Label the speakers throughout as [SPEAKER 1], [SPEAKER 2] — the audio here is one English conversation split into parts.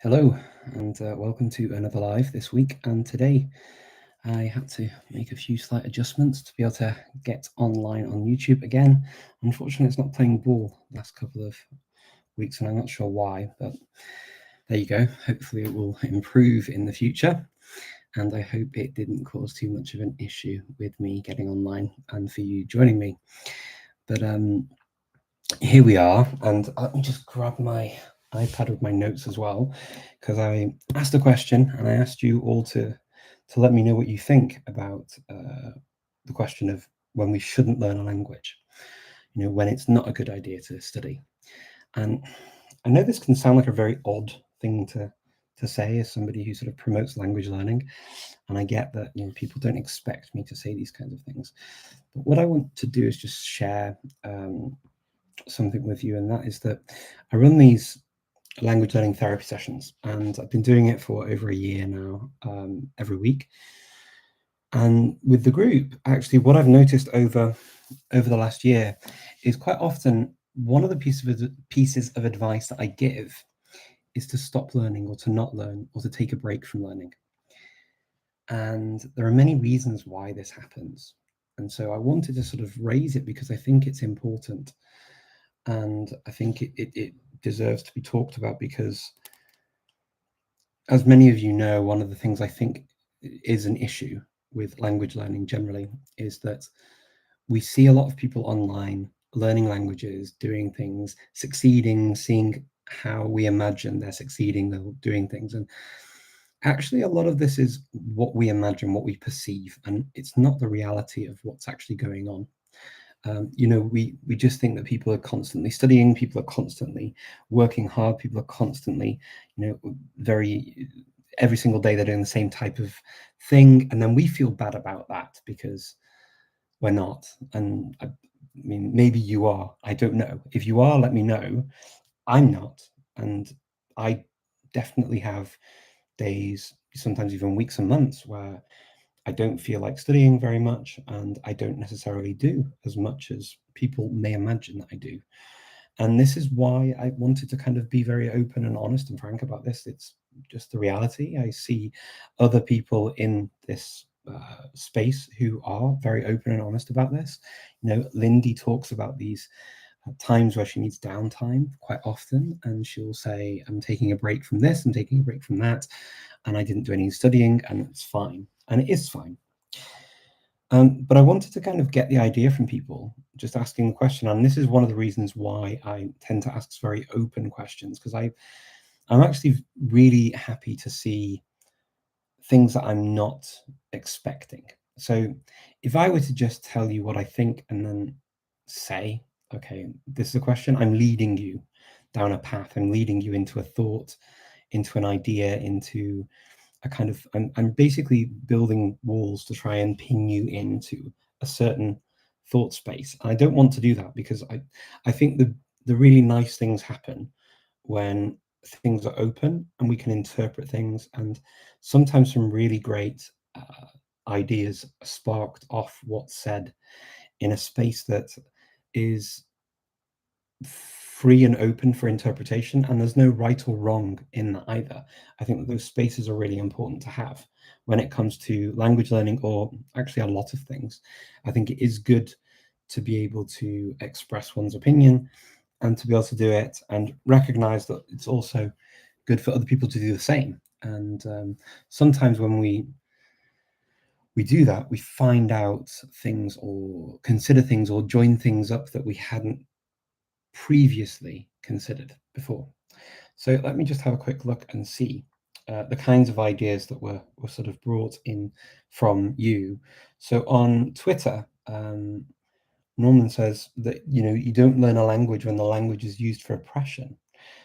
[SPEAKER 1] Hello, and welcome to another live this week. And today I had to make a few slight adjustments to be able to get online on YouTube again. Unfortunately, it's not playing ball the last couple of weeks, and I'm not sure why, but there you go. Hopefully, it will improve in the future. And I hope it didn't cause too much of an issue with me getting online and for you joining me. But here we are, and let me just grab my iPad with my notes as well, because I asked a question and I asked you all to let me know what you think about the question of when we shouldn't learn a language, when it's not a good idea to study. And I know this can sound like a very odd thing to say as somebody who sort of promotes language learning, and I get that people don't expect me to say these kinds of things. But what I want to do is just share something with you, and that is that I run these language learning therapy sessions, and I've been doing it for over a year now, every week. And with the group, actually, what I've noticed over the last year is quite often one of the pieces of advice that I give is to stop learning, or to not learn, or to take a break from learning. And there are many reasons why this happens. And so I wanted to sort of raise it because I think it's important. And I think it deserves to be talked about because, as many of you know, one of the things I think is an issue with language learning generally is that we see a lot of people online learning languages, doing things, succeeding, seeing how we imagine they're succeeding, they're doing things. And actually, a lot of this is what we imagine, what we perceive, and it's not the reality of what's actually going on. We just think that people are constantly studying, people are constantly working hard, people are constantly, every single day they're doing the same type of thing, and then we feel bad about that because we're not. And I mean, maybe you are. I don't know. If you are, let me know. I'm not, and I definitely have days, sometimes even weeks and months, where I don't feel like studying very much, and I don't necessarily do as much as people may imagine that I do. And this is why I wanted to kind of be very open and honest and frank about this. It's just the reality. I see other people in this space who are very open and honest about this. Lindy talks about these times where she needs downtime quite often, and she'll say, I'm taking a break from this, I'm taking a break from that, and I didn't do any studying, and it's fine. And it is fine. But I wanted to kind of get the idea from people, just asking the question. And this is one of the reasons why I tend to ask very open questions, because I'm actually really happy to see things that I'm not expecting. So if I were to just tell you what I think and then say, okay, this is a question, I'm leading you down a path, I'm leading you into a thought, into an idea, into a kind of, I'm basically building walls to try and pin you into a certain thought space. And I don't want to do that, because I think the really nice things happen when things are open and we can interpret things, and sometimes some really great ideas are sparked off what's said in a space that is free and open for interpretation, and there's no right or wrong in that either. I think that those spaces are really important to have when it comes to language learning, or actually a lot of things. I think it is good to be able to express one's opinion and to be able to do it and recognize that it's also good for other people to do the same. And sometimes when we do that, we find out things, or consider things, or join things up that we hadn't previously considered before. So let me just have a quick look and see the kinds of ideas that were sort of brought in from you. So on Twitter, Norman says that you don't learn a language when the language is used for oppression.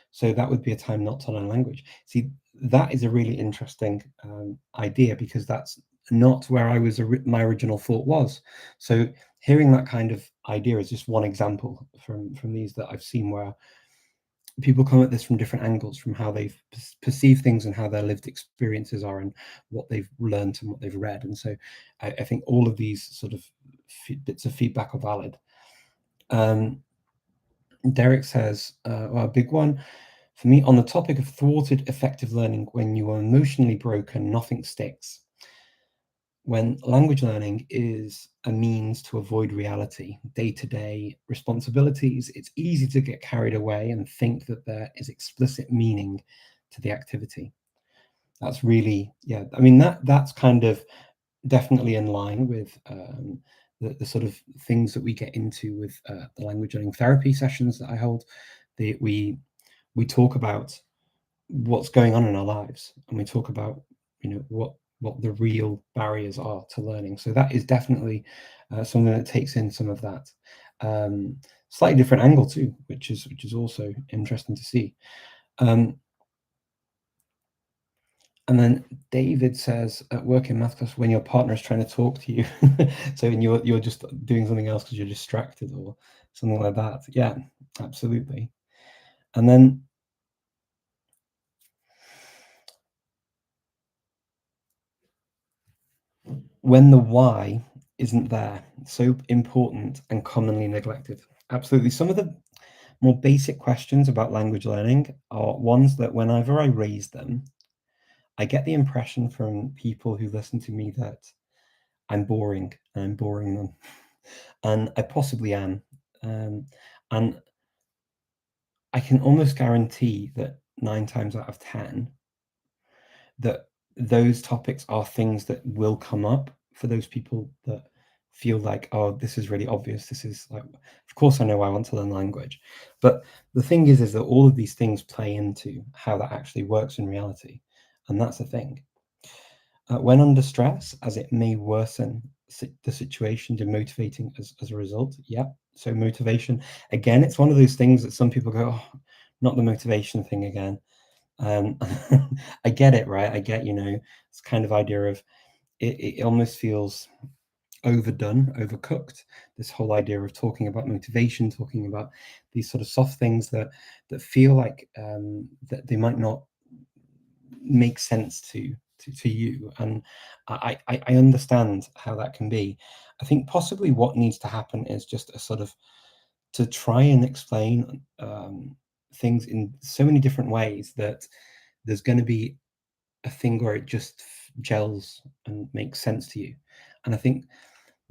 [SPEAKER 1] So that would be a time not to learn language. See, that is a really interesting idea, because that's not where I was. My original thought was. So hearing that kind of idea is just one example from these that I've seen, where people come at this from different angles, from how they've perceived things and how their lived experiences are, and what they've learned and what they've read. And so I think all of these sort of bits of feedback are valid. Derek says, well, a big one, For me, on the topic of thwarted effective learning, when you are emotionally broken, nothing sticks. When language learning is a means to avoid reality, day-to-day responsibilities, it's easy to get carried away and think that there is explicit meaning to the activity. That's really, yeah, I mean, that's kind of definitely in line with the sort of things that we get into with the language learning therapy sessions that I hold. We talk about what's going on in our lives, and we talk about what the real barriers are to learning. So that is definitely something that takes in some of that slightly different angle too, which is also interesting to see. And then David says, at work in math class, when your partner is trying to talk to you, so and you're just doing something else because you're distracted or something like that. Yeah, absolutely. And then when the why isn't there, so important and commonly neglected. Absolutely. Some of the more basic questions about language learning are ones that whenever I raise them, I get the impression from people who listen to me that I'm boring and I'm boring them. And I possibly am. And I can almost guarantee that 9 times out of 10, that those topics are things that will come up for those people that feel like, oh, this is really obvious. This is like, of course I know I want to learn language. But the thing is that all of these things play into how that actually works in reality. And that's the thing. When under stress, as it may worsen the situation, demotivating as a result. Yeah. So motivation, again, it's one of those things that some people go, oh, not the motivation thing again. I get it, right? I get, it's kind of idea of it almost feels overdone, overcooked. This whole idea of talking about motivation, talking about these sort of soft things that feel like that they might not make sense to you. And I understand how that can be. I think possibly what needs to happen is just a sort of to try and explain things in so many different ways that there's going to be a thing where it just gels and makes sense to you. And I think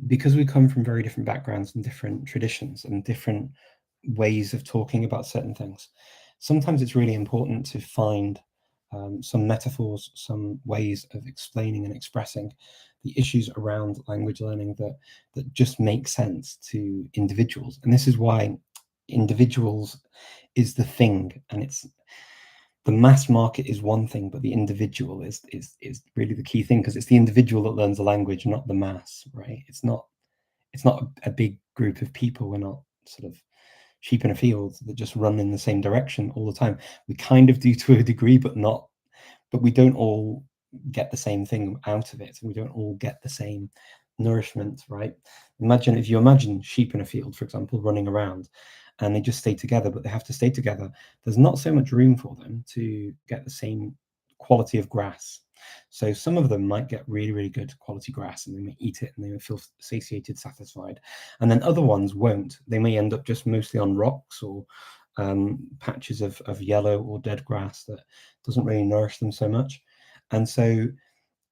[SPEAKER 1] because we come from very different backgrounds and different traditions and different ways of talking about certain things, sometimes it's really important to find some metaphors, some ways of explaining and expressing the issues around language learning that just make sense to individuals. And this is why individuals is the thing, and it's the mass market is one thing, but the individual is really the key thing, because it's the individual that learns the language, not the mass, right? It's not a big group of people. We're not sort of sheep in a field that just run in the same direction all the time. We kind of do to a degree, but we don't all get the same thing out of it. We don't all get the same nourishment, right? Imagine if you imagine sheep in a field, for example, running around, and they just stay together, but they have to stay together. There's not so much room for them to get the same quality of grass. So some of them might get really, really good quality grass and they may eat it and they may feel satiated, satisfied. And then other ones won't. They may end up just mostly on rocks or patches of yellow or dead grass that doesn't really nourish them so much. And so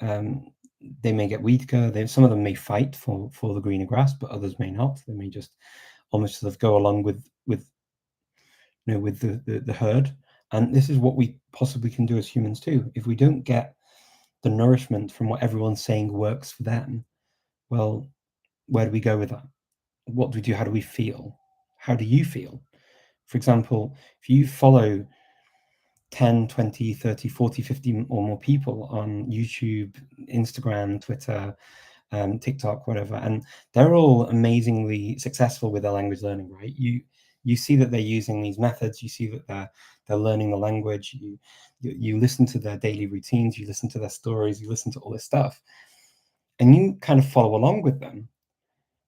[SPEAKER 1] they may get weaker. Some of them may fight for the greener grass, but others may not. They may just almost sort of go along with with the herd. And this is what we possibly can do as humans too. If we don't get the nourishment from what everyone's saying works for them, well, where do we go with that? What do we do? How do we feel? How do you feel? For example, if you follow 10, 20, 30, 40, 50 or more people on YouTube, Instagram, Twitter, TikTok, whatever, and they're all amazingly successful with their language learning, right? You see that they're using these methods, you see that they're learning the language, you listen to their daily routines, you listen to their stories, you listen to all this stuff, and you kind of follow along with them,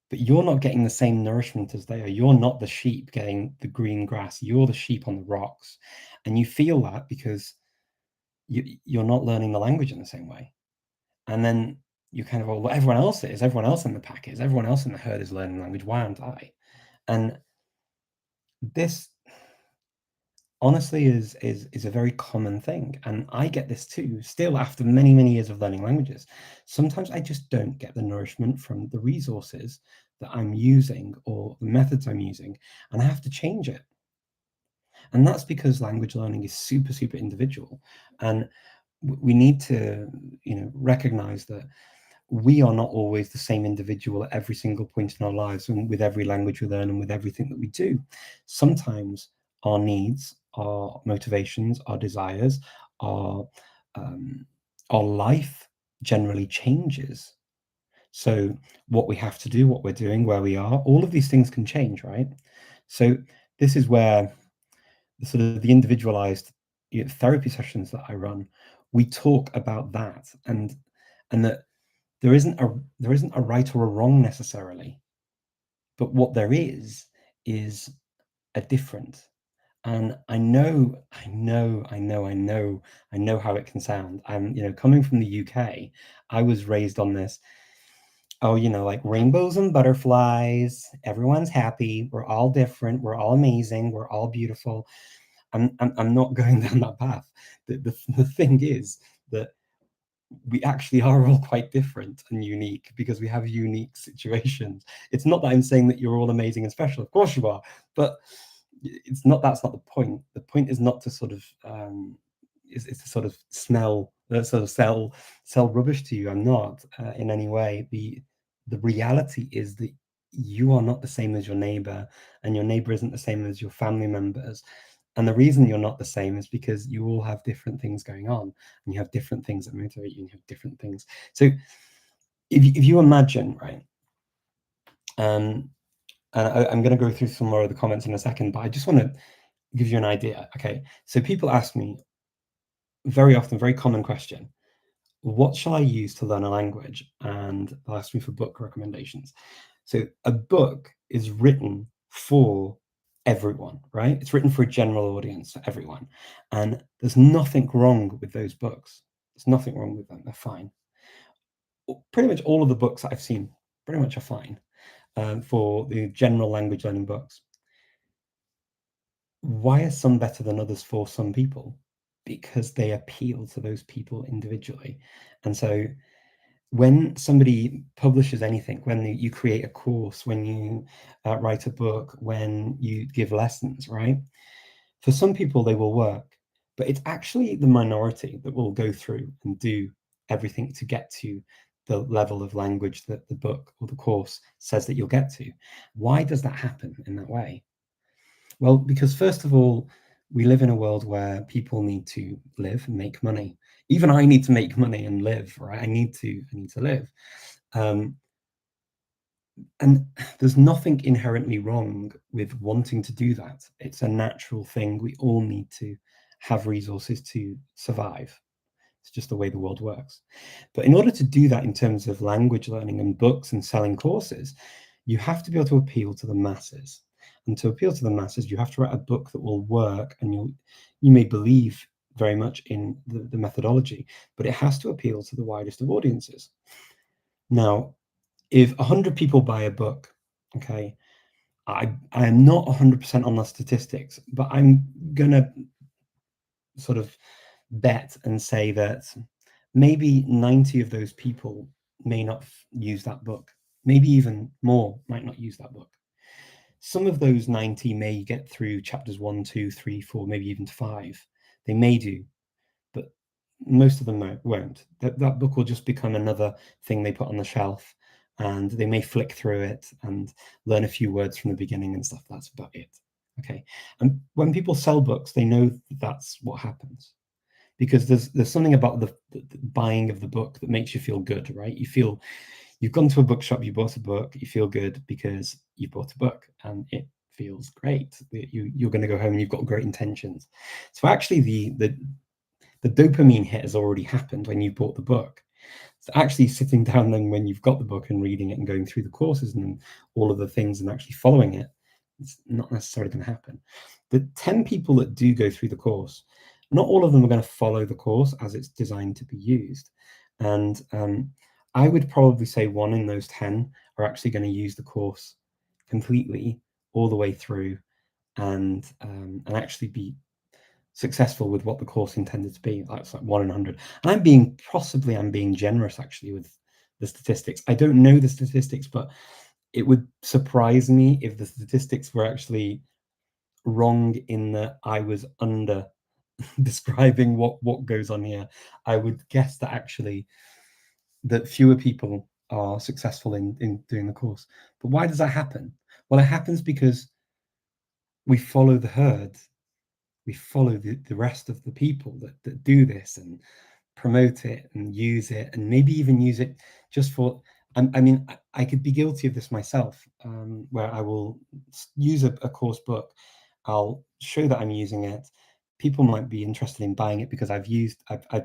[SPEAKER 1] but you're not getting the same nourishment as they are. You're not the sheep getting the green grass, you're the sheep on the rocks. And you feel that because you're not learning the language in the same way. And then you kind of, well, everyone else is, everyone else in the pack is, everyone else in the herd is learning language. Why aren't I? And this honestly is a very common thing, and I get this too still after many years of learning languages. Sometimes I just don't get the nourishment from the resources that I'm using or the methods I'm using, and I have to change it. And that's because language learning is super individual, and we need to, recognize that we are not always the same individual at every single point in our lives, and with every language we learn and with everything that we do. Sometimes our needs, our motivations, our desires, our um, our life generally changes. So what we have to do, what we're doing, where we are, all of these things can change, right? So this is where the sort of the individualized, therapy sessions that I run, we talk about that, and that there isn't a right or a wrong necessarily, but what there is a different. And I know how it can sound. Coming from the UK, I was raised on this, oh, like rainbows and butterflies, everyone's happy, we're all different, we're all amazing, we're all beautiful. I'm not going down that path. The thing is that we actually are all quite different and unique because we have unique situations. It's not that I'm saying that you're all amazing and special. Of course you are, but that's not the point. The point is not to sort of is to sort of sort of sell rubbish to you. I'm not in any way. The reality is that you are not the same as your neighbor, and your neighbor isn't the same as your family members. And the reason you're not the same is because you all have different things going on, and you have different things that motivate you, and you have different things. So if you imagine, right, and I'm going to go through some more of the comments in a second, but I just want to give you an idea. Okay, so people ask me very often, very common question: what shall I use to learn a language? And they'll ask me for book recommendations. So a book is written for everyone, right? It's written for a general audience, for everyone. And there's nothing wrong with those books. There's nothing wrong with them. They're fine. Pretty much all of the books that I've seen pretty much are fine for the general language learning books. Why are some better than others for some people? Because they appeal to those people individually. And so when somebody publishes anything, when you create a course, when you write a book, when you give lessons, right? For some people, they will work, but it's actually the minority that will go through and do everything to get to the level of language that the book or the course says that you'll get to. Why does that happen in that way? Well, because first of all, we live in a world where people need to live and make money. Even I need to make money and live, right? I need to live. Um, and there's nothing inherently wrong with wanting to do that. It's a natural thing. We all need to have resources to survive. It's just the way the world works. But in order to do that in terms of language learning and books and selling courses, you have to be able to appeal to the masses. And to appeal to the masses, you have to write a book that will work, and you may believe very much in the methodology, but it has to appeal to the widest of audiences. Now, if 100 people buy a book, okay, I am not 100% on the statistics, but I'm gonna sort of bet and say that maybe 90 of those people may not use that book. Maybe even more might not use that book. Some of those 90 may get through chapters 1, 2, 3, 4, maybe even 5. They may do, but most of them won't. That book will just become another thing they put on the shelf, and they may flick through it and learn a few words from the beginning and stuff. That's about it. Okay. And when people sell books, they know that's what happens, because there's something about the buying of the book that makes you feel good, right? You feel you've gone to a bookshop, you bought a book, you feel good because you bought a book, and it feels great. You're going to go home and you've got great intentions. So actually, the dopamine hit has already happened when you bought the book. So actually sitting down then when you've got the book and reading it and going through the courses and all of the things and actually following it, it's not necessarily going to happen. The 10 people that do go through the course, not all of them are going to follow the course as it's designed to be used. And I would probably say 1 in those 10 are actually going to use the course completely all the way through, and actually be successful with what the course intended to be. That's like 1 in 100. And I'm being generous actually with the statistics. I don't know the statistics, but it would surprise me if the statistics were actually wrong in that I was under describing what goes on here. I would guess that actually that fewer people are successful in doing the course. But why does that happen? Well, it happens because we follow the herd. We follow the rest of the people that do this and promote it and use it, and maybe even use it just for, I mean, I could be guilty of this myself, where I will use a course book, I'll show that I'm using it, people might be interested in buying it because I've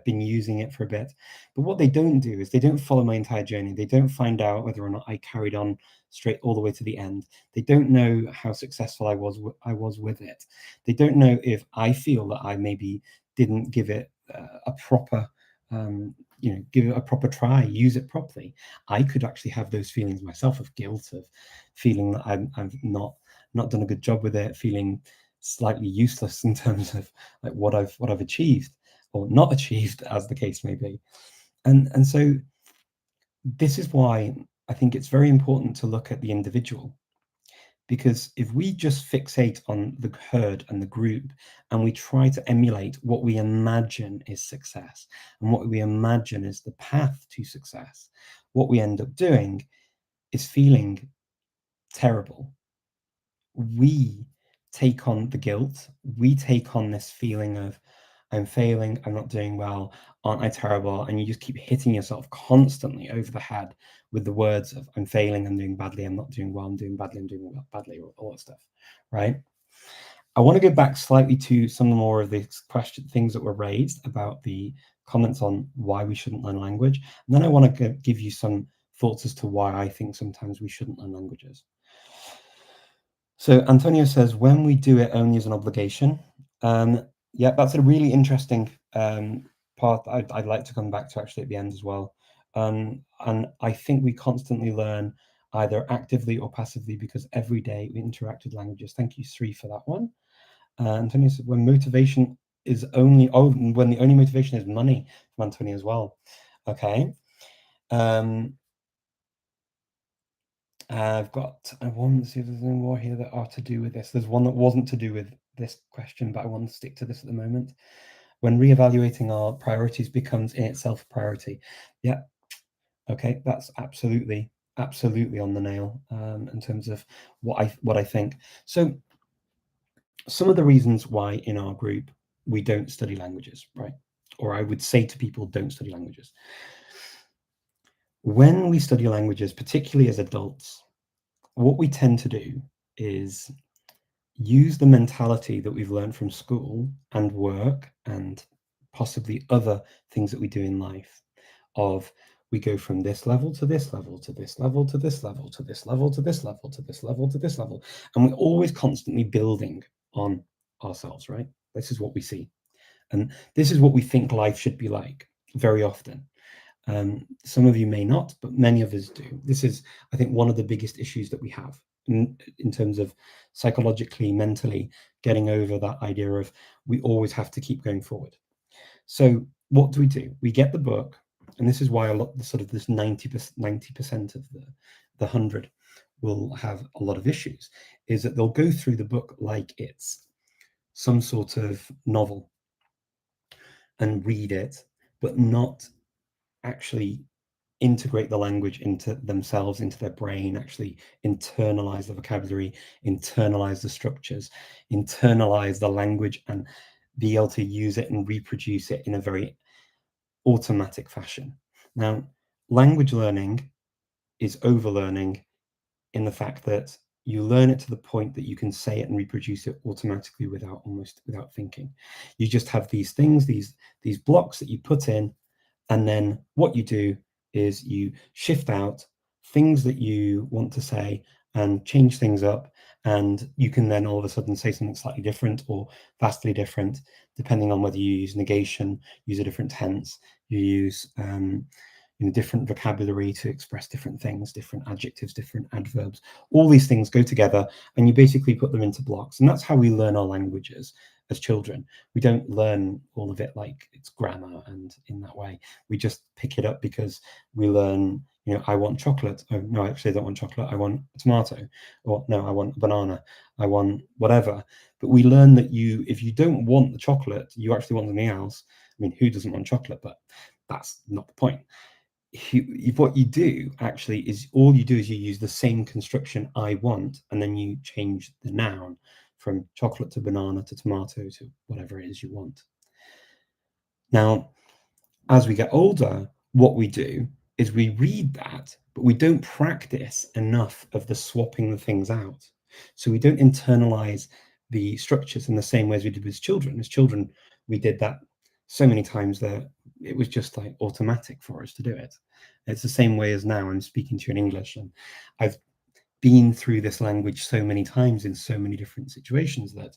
[SPEAKER 1] been using it for a bit, but what they don't do is they don't follow my entire journey. They don't find out whether or not I carried on straight all the way to the end. They don't know how successful I was with it. They don't know if I feel that I maybe didn't give it a proper give it a proper try, use it properly. I could actually have those feelings myself of guilt, of feeling that I've not done a good job with it, feeling slightly useless in terms of like what I've achieved or not achieved, as the case may be. And so this is why I think it's very important to look at the individual, because if we just fixate on the herd and the group and we try to emulate what we imagine is success and what we imagine is the path to success, what we end up doing is feeling terrible. We take on the guilt, we take on this feeling of I'm failing, I'm not doing well, aren't I terrible? And you just keep hitting yourself constantly over the head with the words of I'm failing, I'm doing badly, I'm not doing well, I'm doing badly, I'm doing badly, all that stuff, right? I want to go back slightly to some more of the things that were raised about the comments on why we shouldn't learn language. And then I want to give you some thoughts as to why I think sometimes we shouldn't learn languages. So Antonio says, when we do it only as an obligation. Yeah, that's a really interesting part I'd like to come back to actually at the end as well. And I think we constantly learn either actively or passively because every day we interact with languages. Thank you, Sri, for that one. Antonio said, when motivation is only, when the only motivation is money, from Antonio as well. Okay. I've got, I want to see if there's any more here that are to do with this. There's one that wasn't to do with this question, but I want to stick to this at the moment. When reevaluating our priorities becomes in itself a priority. Yeah. Okay. That's absolutely on the nail in terms of what I think. So some of the reasons why in our group we don't study languages, right? Or I would say to people, don't study languages. When we study languages, particularly as adults, what we tend to do is use the mentality that we've learned from school and work and possibly other things that we do in life of we go from this level to this level to this level to this level to this level to this level to this level to this level, and we're always constantly building on ourselves, right? This is what we see, and this is what we think life should be like very often. Some of you may not, but many of us do. This is, I think, one of the biggest issues that we have in terms of psychologically, mentally, getting over that idea of we always have to keep going forward. So what do? We get the book, and this is why a lot, sort of this 90% of the 100 will have a lot of issues, is that they'll go through the book like it's some sort of novel and read it, but not actually integrate the language into themselves, into their brain, actually internalize the vocabulary, internalize the structures, internalize the language, and be able to use it and reproduce it in a very automatic fashion. Now, language learning is overlearning in the fact that you learn it to the point that you can say it and reproduce it automatically without thinking. You just have these things, these blocks that you put in, and then what you do is you shift out things that you want to say and change things up, and you can then all of a sudden say something slightly different or vastly different, depending on whether you use negation, use a different tense, you use different vocabulary to express different things, different adjectives, different adverbs. All these things go together and you basically put them into blocks. And that's how we learn our languages as children. We don't learn all of it like it's grammar and in that way. We just pick it up because we learn, I want chocolate. Oh, no, actually, I don't want chocolate. I want a tomato. Or no, I want a banana. I want whatever. But we learn that if you don't want the chocolate, you actually want something else. I mean, who doesn't want chocolate? But that's not the point. What you do actually is all you do is you use the same construction I want, and then you change the noun from chocolate to banana to tomato to whatever it is you want. Now, as we get older, what we do is we read that, but we don't practice enough of the swapping the things out. So we don't internalize the structures in the same way as we did with children. As children, we did that so many times that it was just like automatic for us to do it. It's the same way as now I'm speaking to you in English, and I've been through this language so many times in so many different situations that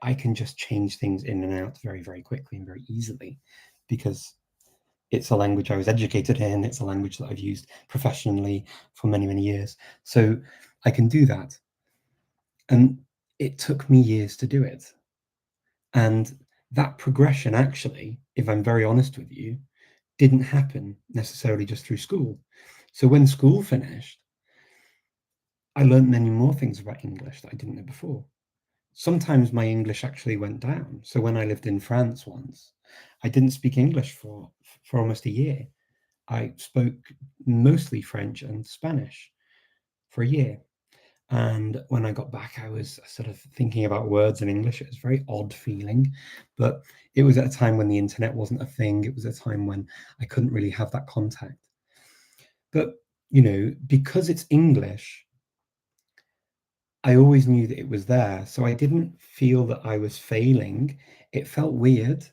[SPEAKER 1] I can just change things in and out very, very quickly and very easily, because it's a language I was educated in. It's a language that I've used professionally for many, many years. So I can do that. And it took me years to do it. And that progression, actually, if I'm very honest with you, didn't happen necessarily just through school. So when school finished, I learned many more things about English that I didn't know before. Sometimes my English actually went down. So when I lived in France once, I didn't speak English for almost a year. I spoke mostly French and Spanish for a year. And when I got back, I was sort of thinking about words in English. It was a very odd feeling, but it was at a time when the internet wasn't a thing. It was a time when I couldn't really have that contact. But, because it's English, I always knew that it was there. So I didn't feel that I was failing. It felt weird,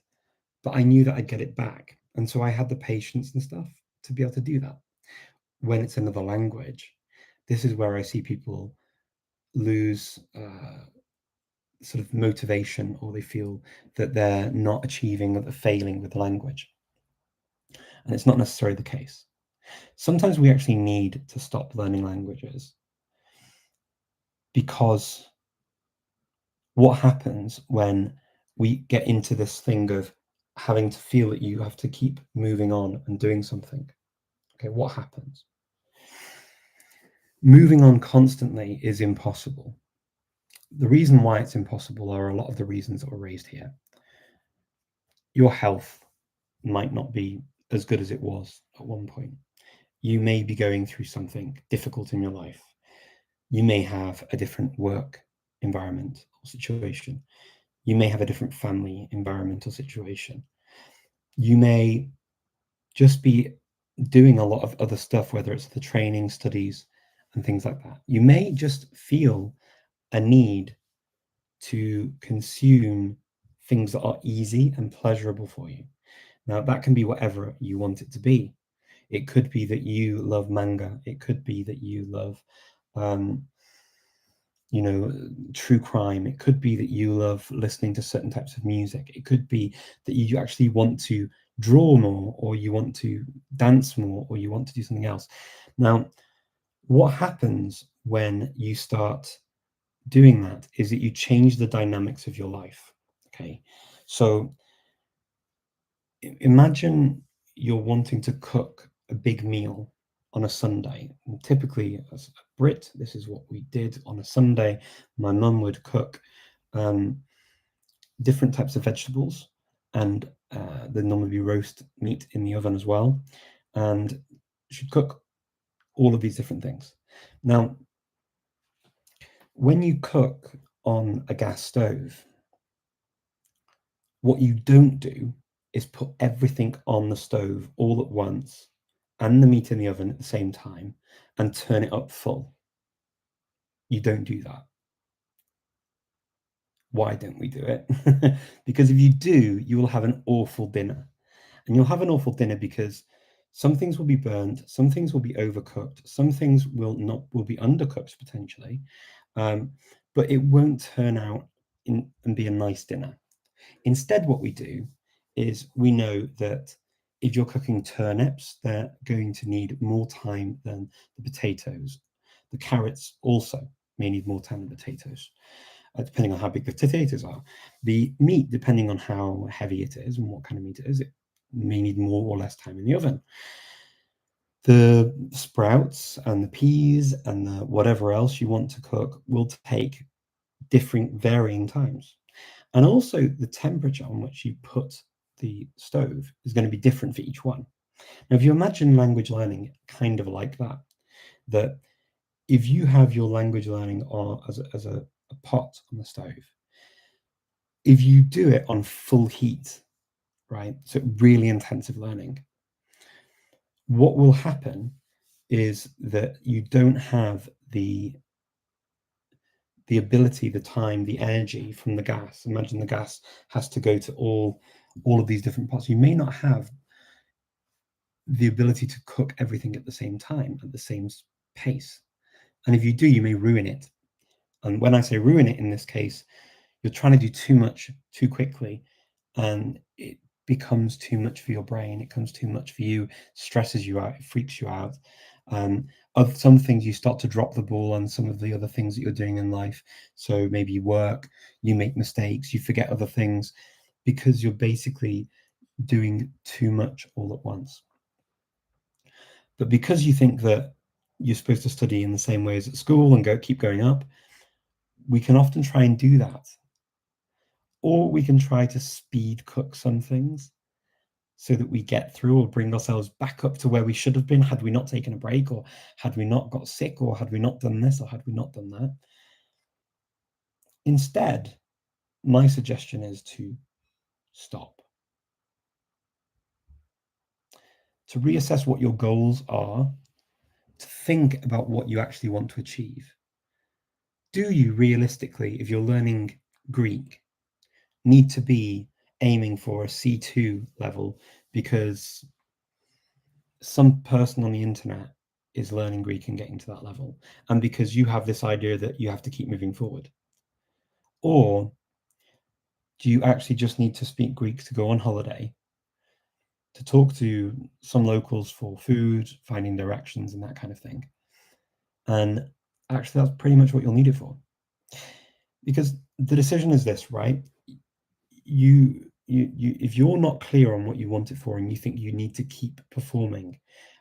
[SPEAKER 1] but I knew that I'd get it back. And so I had the patience and stuff to be able to do that. When it's another language, this is where I see people lose sort of motivation, or they feel that they're not achieving, that they're failing with the language. And it's not necessarily the case. Sometimes we actually need to stop learning languages, because what happens when we get into this thing of having to feel that you have to keep moving on and doing something? Okay, what happens? Moving on constantly is impossible. The reason why it's impossible are a lot of the reasons that were raised here. Your health might not be as good as it was at one point. You may be going through something difficult in your life. You may have a different work environment or situation. You may have a different family environmental situation. You may just be doing a lot of other stuff, whether it's the training, studies, and things like that. You may just feel a need to consume things that are easy and pleasurable for you. Now, that can be whatever you want it to be. It could be that you love manga. It could be that you love, true crime. It could be that you love listening to certain types of music. It could be that you actually want to draw more, or you want to dance more, or you want to do something else. Now, what happens when you start doing that is that you change the dynamics of your life. Okay, so imagine you're wanting to cook a big meal on a Sunday. And typically, as a Brit, this is what we did on a Sunday. My mum would cook different types of vegetables, and there'd normally be roast meat in the oven as well. And she'd cook all of these different things. Now, when you cook on a gas stove, what you don't do is put everything on the stove all at once and the meat in the oven at the same time and turn it up full. You don't do that. Why don't we do it? Because if you do, you will have an awful dinner. And you'll have an awful dinner because some things will be burned, some things will be overcooked, some things will be undercooked potentially, but it won't turn out and be a nice dinner. Instead, what we do is we know that if you're cooking turnips, they're going to need more time than the potatoes. The carrots also may need more time than potatoes, depending on how big the potatoes are. The meat, depending on how heavy it is and what kind of meat it is, it may need more or less time in the oven. The sprouts and the peas and the whatever else you want to cook will take different varying times. And also the temperature on which you put the stove is going to be different for each one. Now, if you imagine language learning kind of like that if you have your language learning as a pot on the stove, if you do it on full heat, right, so really intensive learning, what will happen is that you don't have the ability, the time, the energy from the gas. Imagine the gas has to go to all of these different pots. You may not have the ability to cook everything at the same time, at the same pace. And if you do, you may ruin it. And when I say ruin it in this case, you're trying to do too much too quickly, and it becomes too much for your brain. It becomes too much for you, stresses you out, it freaks you out. Of some things you start to drop the ball on some of the other things that you're doing in life. So maybe you work, you make mistakes, you forget other things because you're basically doing too much all at once. But because you think that you're supposed to study in the same way as at school and keep going up, we can often try and do that. Or we can try to speed cook some things so that we get through or bring ourselves back up to where we should have been had we not taken a break, or had we not got sick, or had we not done this, or had we not done that. Instead, my suggestion is to stop. To reassess what your goals are, to think about what you actually want to achieve. Do you realistically, if you're learning Greek, need to be aiming for a C2 level because some person on the internet is learning Greek and getting to that level, and because you have this idea that you have to keep moving forward? Or do you actually just need to speak Greek to go on holiday, to talk to some locals for food, finding directions, and that kind of thing? And actually, that's pretty much what you'll need it for. Because the decision is this, right? You if you're not clear on what you want it for, and you think you need to keep performing,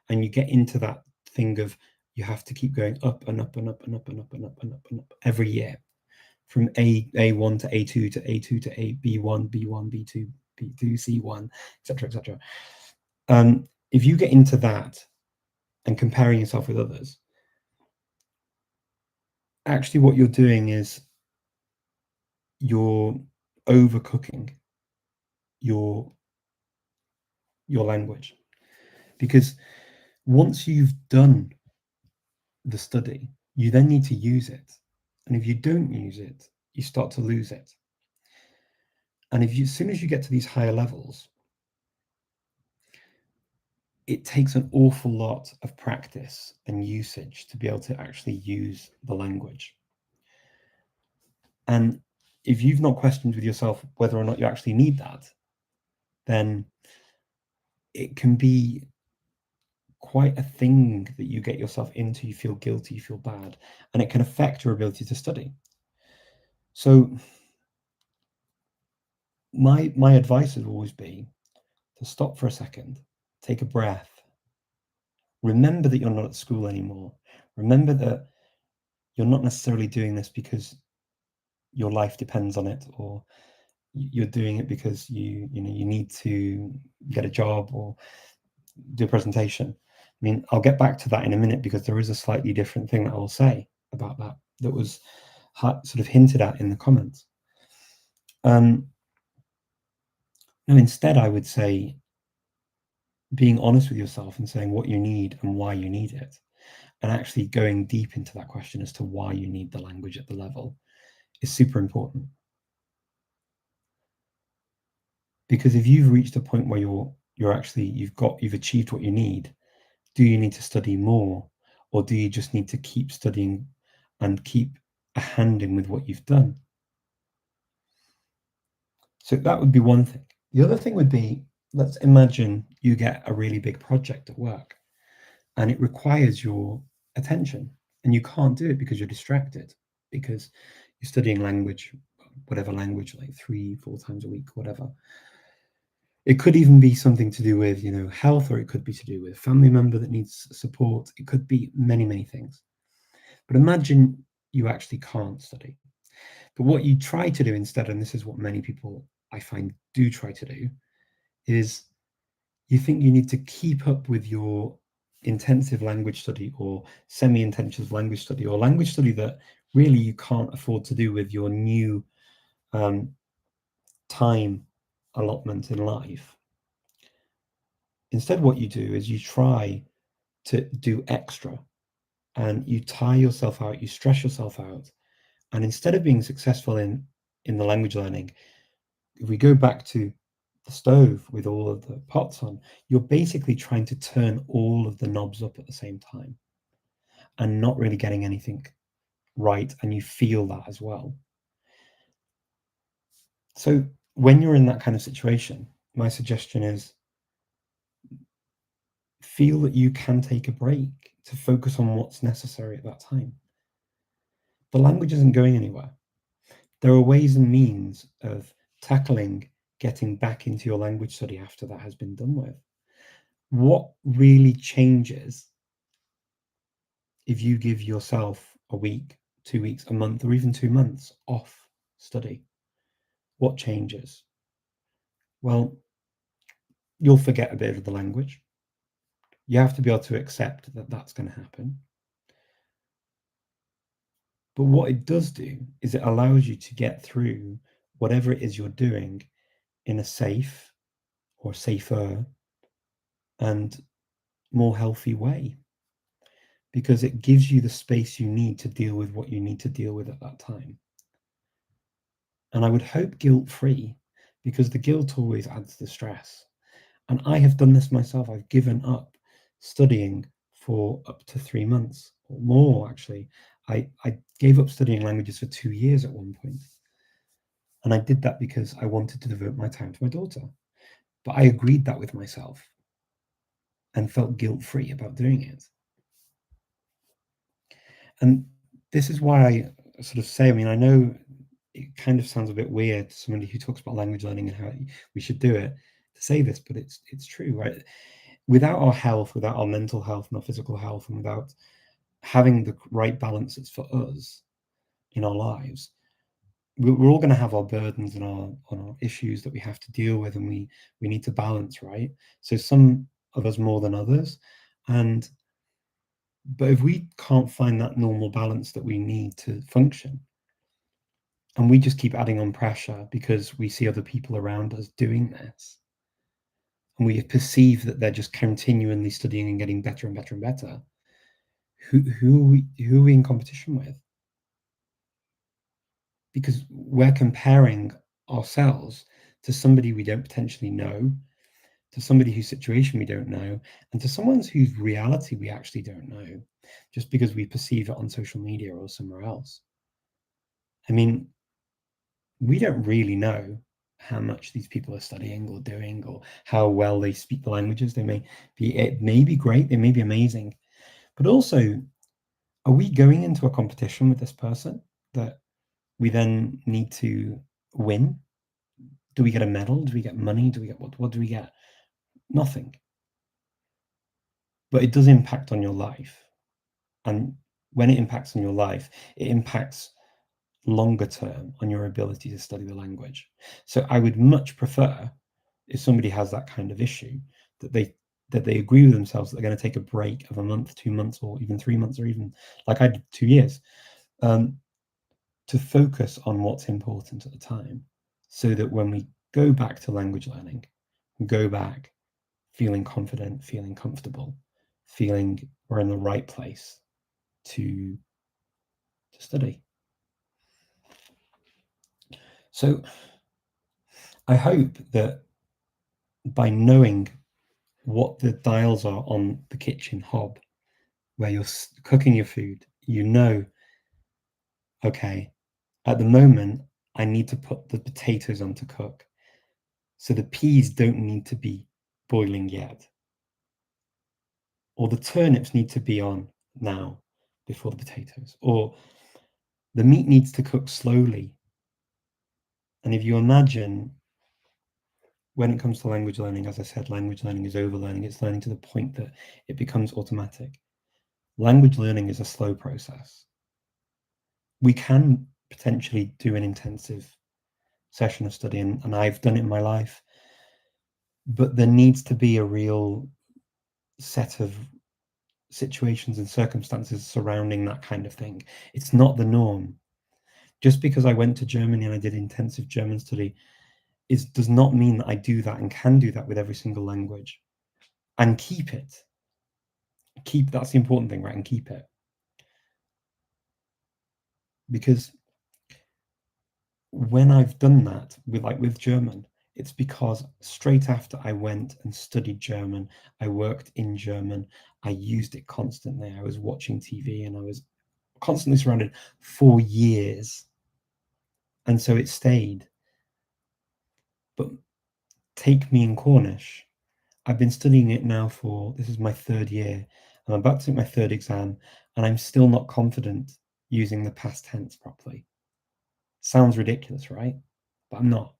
[SPEAKER 1] and you get into that thing of you have to keep going up and up and up and up and up and up and up and up every year, from A1 to A2 to A2 to B1, B1, B2, B2, C1, etc., etc. If you get into that and comparing yourself with others, actually what you're doing is you're overcooking your language. Because once you've done the study, you then need to use it. And if you don't use it, you start to lose it. And as soon as you get to these higher levels, it takes an awful lot of practice and usage to be able to actually use the language. And if you've not questioned with yourself whether or not you actually need that, then it can be quite a thing that you get yourself into. You feel guilty, you feel bad, and it can affect your ability to study. So my advice would always be to stop for a second, take a breath, remember that you're not at school anymore. Remember that you're not necessarily doing this because your life depends on it, or you're doing it because you need to get a job or do a presentation. I mean, I'll get back to that in a minute, because there is a slightly different thing that I'll say about that was sort of hinted at in the comments. No, instead I would say being honest with yourself and saying what you need and why you need it, and actually going deep into that question as to why you need the language at the level is super important. Because if you've reached a point where you've achieved what you need, do you need to study more, or do you just need to keep studying and keep a hand in with what you've done? So that would be one thing. The other thing would be, let's imagine you get a really big project at work and it requires your attention and you can't do it because you're distracted, because you're studying language, whatever language, like 3-4 times a week, whatever. It could even be something to do with, health, or it could be to do with a family member that needs support. It could be many, many things. But imagine you actually can't study. But what you try to do instead, and this is what many people I find do try to do, is you think you need to keep up with your intensive language study or semi-intensive language study, or language study that really you can't afford to do with your new time allotment in life. Instead, what you do is you try to do extra and you tire yourself out, you stress yourself out. And instead of being successful in the language learning, if we go back to the stove with all of the pots on, you're basically trying to turn all of the knobs up at the same time and not really getting anything right. And you feel that as well. So when you're in that kind of situation, my suggestion is feel that you can take a break to focus on what's necessary at that time. The language isn't going anywhere. There are ways and means of tackling getting back into your language study after that has been done with. What really changes if you give yourself a week, 2 weeks, a month, or even 2 months off study? What changes? Well, you'll forget a bit of the language. You have to be able to accept that that's going to happen. But what it does do is it allows you to get through whatever it is you're doing in a safe or safer and more healthy way, because it gives you the space you need to deal with what you need to deal with at that time. And I would hope guilt-free, because the guilt always adds the stress. And I have done this myself. I've given up studying for up to 3 months or more, actually. I gave up studying languages for 2 years at one point. And I did that because I wanted to devote my time to my daughter. But I agreed that with myself and felt guilt-free about doing it. And this is why I sort of say, I know it kind of sounds a bit weird to somebody who talks about language learning and how we should do it to say this, but it's true, right? Without our health, without our mental health and our physical health, and without having the right balances for us in our lives, we're all going to have our burdens and our issues that we have to deal with, and we need to balance, right? So some of us more than others, but if we can't find that normal balance that we need to function, and we just keep adding on pressure because we see other people around us doing this, and we perceive that they're just continually studying and getting better and better and better, who are we in competition with? Because we're comparing ourselves to somebody we don't potentially know, to somebody whose situation we don't know, and to someone whose reality we actually don't know, just because we perceive it on social media or somewhere else. We don't really know how much these people are studying or doing, or how well they speak the languages. It may be great, they may be amazing, but also, are we going into a competition with this person that we then need to win? Do we get a medal? Do we get money? Do we get what do we get? Nothing. But it does impact on your life. And when it impacts on your life, it impacts longer term on your ability to study the language. So I would much prefer, if somebody has that kind of issue, that they agree with themselves that they're going to take a break of a month, 2 months, or even 3 months, or even like I did 2 years, to focus on what's important at the time, so that when we go back to language learning, we go back feeling confident, feeling comfortable, feeling we're in the right place to study. So I hope that by knowing what the dials are on the kitchen hob where you're cooking your food, okay, at the moment, I need to put the potatoes on to cook. So the peas don't need to be boiling yet, or the turnips need to be on now before the potatoes, or the meat needs to cook slowly. And if you imagine, when it comes to language learning, as I said, language learning is overlearning. It's learning to the point that it becomes automatic. Language learning is a slow process. We can potentially do an intensive session of study, and I've done it in my life, but there needs to be a real set of situations and circumstances surrounding that kind of thing. It's not the norm. Just because I went to Germany and I did intensive German study does not mean that I do that and can do that with every single language and keep it. That's the important thing, right? And keep it. Because when I've done that with German, it's because straight after I went and studied German, I worked in German, I used it constantly. I was watching TV and I was constantly surrounded for years. And so it stayed. But take me in Cornish. I've been studying it now this is my 3rd year. I'm about to take my 3rd exam, and I'm still not confident using the past tense properly. Sounds ridiculous, right? But I'm not.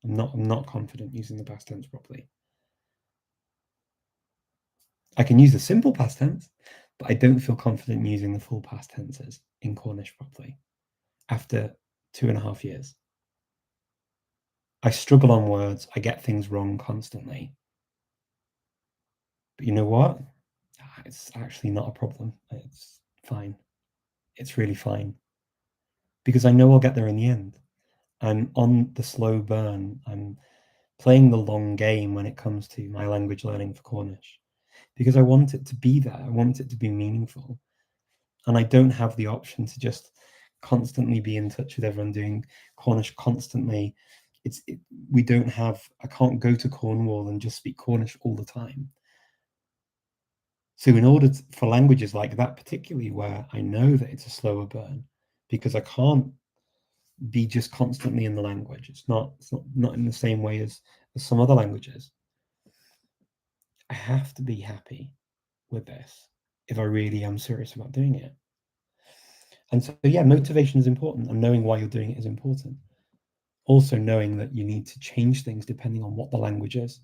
[SPEAKER 1] I'm not confident using the past tense properly. I can use the simple past tense, but I don't feel confident using the full past tenses in Cornish properly after 2.5 years. I struggle on words. I get things wrong constantly. But you know what? It's actually not a problem. It's fine. It's really fine. Because I know I'll get there in the end. I'm on the slow burn. I'm playing the long game when it comes to my language learning for Cornish. Because I want it to be there. I want it to be meaningful. And I don't have the option to just constantly be in touch with everyone doing Cornish constantly. I can't go to Cornwall and just speak Cornish all the time. So in order for languages like that, particularly where I know that it's a slower burn, because I can't be just constantly in the language. It's not in the same way as some other languages. I have to be happy with this if I really am serious about doing it. And so, yeah, motivation is important, and knowing why you're doing it is important. Also knowing that you need to change things depending on what the language is,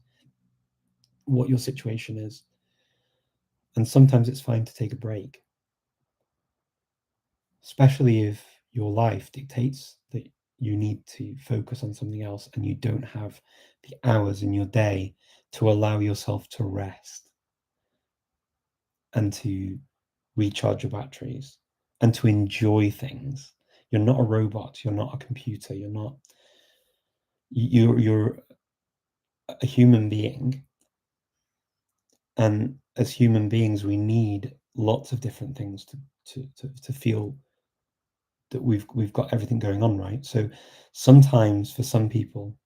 [SPEAKER 1] what your situation is. And sometimes it's fine to take a break, especially if your life dictates that you need to focus on something else and you don't have the hours in your day to allow yourself to rest and to recharge your batteries and to enjoy things. You're not a robot. You're not a computer. You're a human being. And as human beings, we need lots of different things to feel that we've got everything going on, right? So sometimes for some people,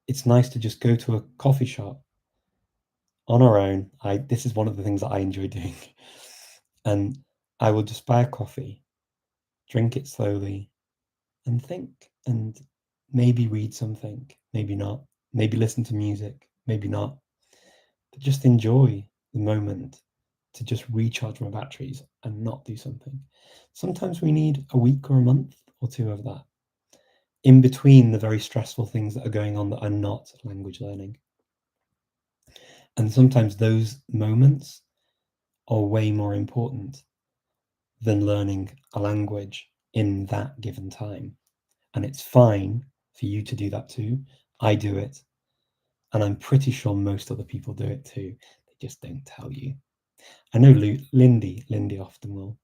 [SPEAKER 1] it's nice to just go to a coffee shop on our own. This is one of the things that I enjoy doing. And I will just buy a coffee, drink it slowly, and think, and maybe read something, maybe not, maybe listen to music, maybe not, but just enjoy the moment to just recharge my batteries and not do something. Sometimes we need a week or a month or two of that in between the very stressful things that are going on that are not language learning. And sometimes those moments are way more important than learning a language in that given time. And it's fine for you to do that too. I do it. And I'm pretty sure most other people do it too. They just don't tell you. I know Lindy often will,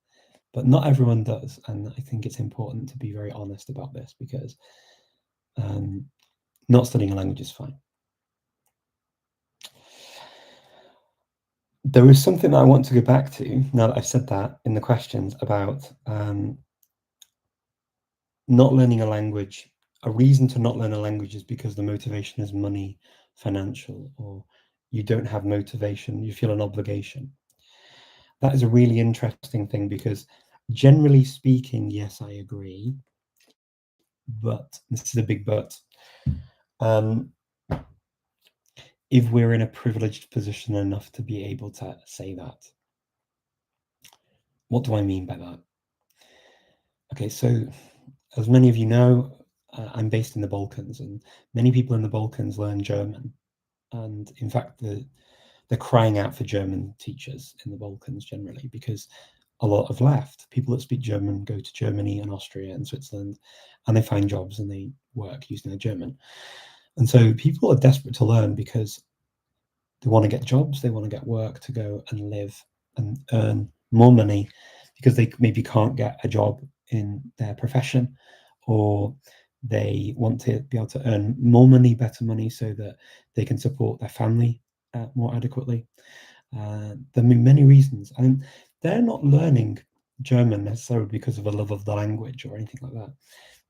[SPEAKER 1] but not everyone does. And I think it's important to be very honest about this, because not studying a language is fine. There is something that I want to go back to now that I've said that in the questions about not learning a language. A reason to not learn a language is because the motivation is money, financial, or you don't have motivation, you feel an obligation. That is a really interesting thing, because generally speaking, yes, I agree. But this is a big but. if we're in a privileged position enough to be able to say that. What do I mean by that? Okay, so as many of you know, I'm based in the Balkans, and many people in the Balkans learn German. And in fact, they're crying out for German teachers in the Balkans generally, because a lot have left. People that speak German go to Germany and Austria and Switzerland, and they find jobs and they work using their German. And so people are desperate to learn because they want to get jobs, they want to get work to go and live and earn more money, because they maybe can't get a job in their profession, or they want to be able to earn more money, better money, so that they can support their family more adequately. There are many reasons, and they're not learning German necessarily because of a love of the language or anything like that.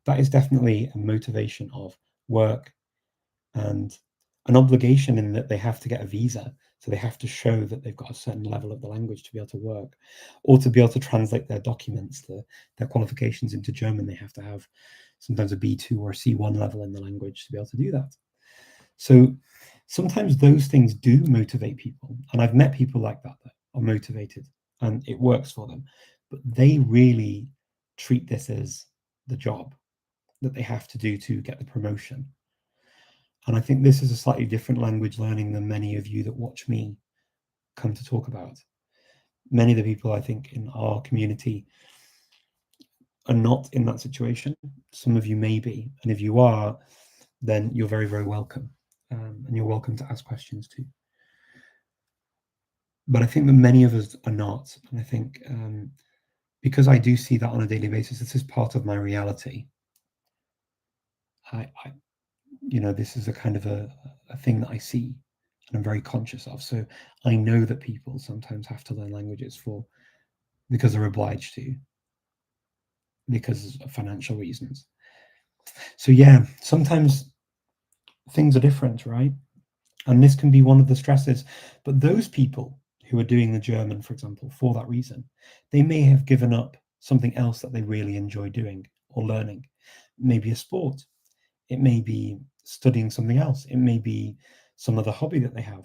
[SPEAKER 1] That is definitely a motivation of work and an obligation, in that they have to get a visa. So they have to show that they've got a certain level of the language to be able to work, or to be able to translate their documents, their qualifications into German. They have to have sometimes a B2 or a C1 level in the language to be able to do that. So sometimes those things do motivate people. And I've met people like that are motivated and it works for them. But they really treat this as the job that they have to do to get the promotion. And I think this is a slightly different language learning than many of you that watch me come to talk about. Many of the people I think in our community are not in that situation. Some of you may be. And if you are, then you're very, very welcome. And you're welcome to ask questions too. But I think that many of us are not. And I think because I do see that on a daily basis, this is part of my reality. I this is a kind of a thing that I see and I'm very conscious of. So I know that people sometimes have to learn languages because they're obliged to, because of financial reasons. So yeah, sometimes things are different, right? And this can be one of the stresses. But those people who are doing the German, for example, for that reason, they may have given up something else that they really enjoy doing or learning. Maybe a sport. It may be studying something else. It may be some other hobby that they have.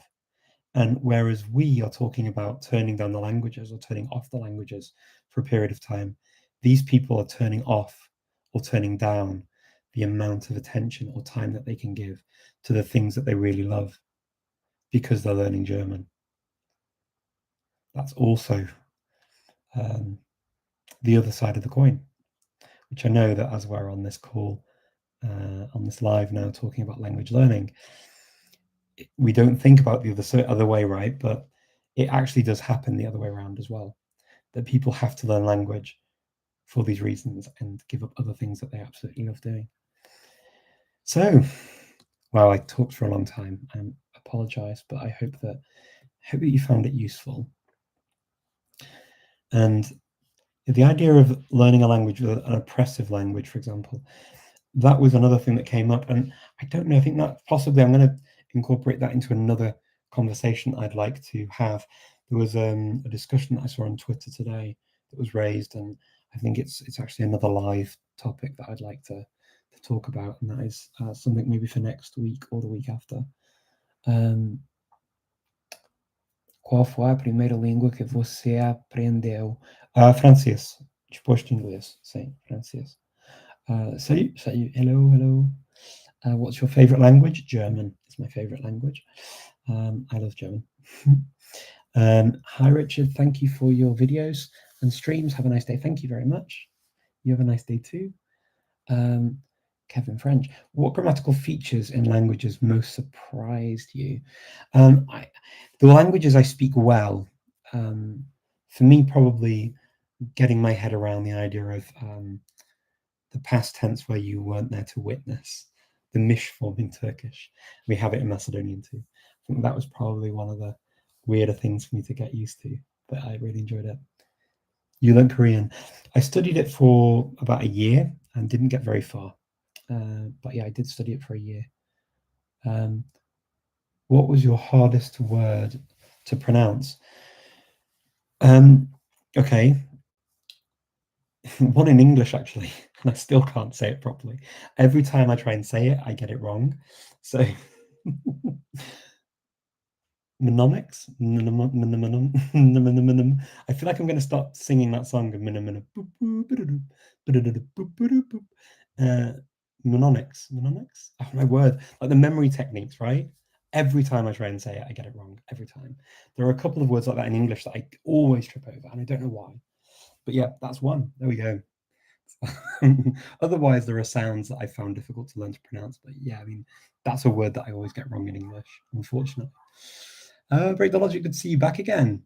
[SPEAKER 1] And whereas we are talking about turning down the languages or turning off the languages for a period of time, these people are turning off or turning down the amount of attention or time that they can give to the things that they really love because they're learning German. That's also the other side of the coin, which I know that as we're on this call, on this live now talking about language learning, we don't think about the other way, right? But it actually does happen the other way around as well, that people have to learn language for these reasons and give up other things that they absolutely love doing. So, wow, I talked for a long time. I apologize, but I hope that you found it useful. And the idea of learning a language, an oppressive language, for example, that was another thing that came up. And I don't know, I think that possibly I'm going to incorporate that into another conversation I'd like to have. There was a discussion that I saw on Twitter today that was raised, and I think it's actually another live topic that I'd like to talk about, and that is something maybe for next week or the week after. Qual foi a primeira língua que você aprendeu? Francês, depois de inglês, sim, francês. Salut, hello. What's your favorite language? German is my favorite language. I love German. Hi, Richard. Thank you for your videos and streams. Have a nice day. Thank you very much. You have a nice day too. Kevin French. What grammatical features in languages most surprised you? The languages I speak well, for me, probably getting my head around the idea of the past tense where you weren't there to witness, the mish form in Turkish. We have it in Macedonian too. I think that was probably one of the weirder things for me to get used to, but I really enjoyed it. You learned Korean. I studied it for about a year and didn't get very far. But yeah, I did study it for a year. What was your hardest word to pronounce? Okay. One in English, actually, and I still can't say it properly. Every time I try and say it, I get it wrong. So Mnemonics. I feel like I'm going to start singing that song. Mnemonics. Mnemonics. Oh my word! Like the memory techniques, right? Every time I try and say it, I get it wrong. Every time. There are a couple of words like that in English that I always trip over, and I don't know why. But yeah, that's one. There we go. Otherwise, there are sounds that I found difficult to learn to pronounce. But yeah, I mean, that's a word that I always get wrong in English, unfortunately. Break the logic. Good to see you back again.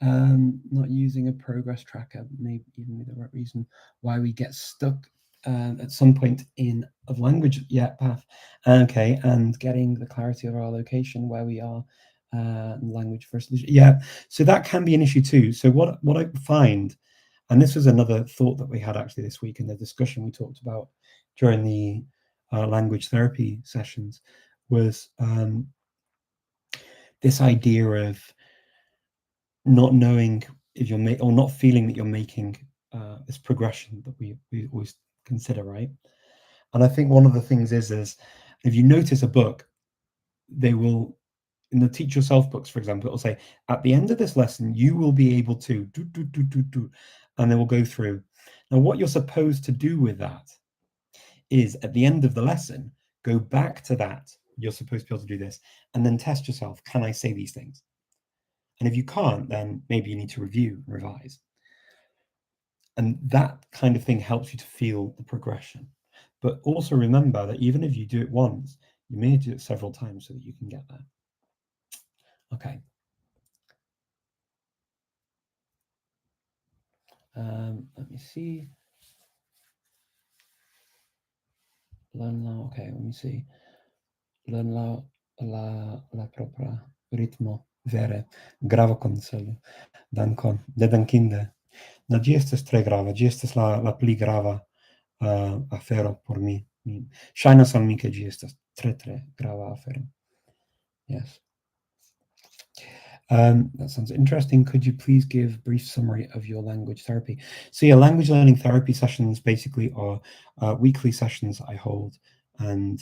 [SPEAKER 1] Not using a progress tracker, maybe even be the right reason why we get stuck at some point in of language path. Okay, and getting the clarity of our location where we are, language for solution. Yeah, so that can be an issue too. So what I find, and this was another thought that we had actually this week in the discussion we talked about during the language therapy sessions, was this idea of not knowing if you're or not feeling that you're making this progression that we always consider, right? And I think one of the things is if you notice a book, they will, in the teach yourself books, for example, it'll say at the end of this lesson you will be able to do, and they will go through. Now what you're supposed to do with that is at the end of the lesson go back to that, you're supposed to be able to do this, and then test yourself, can I say these things? And if you can't, then maybe you need to review and revise. And that kind of thing helps you to feel the progression. But also remember that even if you do it once, you may do it several times so that you can get there. Okay. Let me see. Learn now. Okay, let me see. Learn now la propria ritmo vere. Gravo conselho. Dankon. De dankinde. Na ĝi estas tre grava. Ĝi estas la pli grava afero por mi. Ŝajnas al mi ke ĝi estas tre grava afero. Yes. That sounds interesting. Could you please give a brief summary of your language therapy? So yeah, language learning therapy sessions basically are weekly sessions I hold, and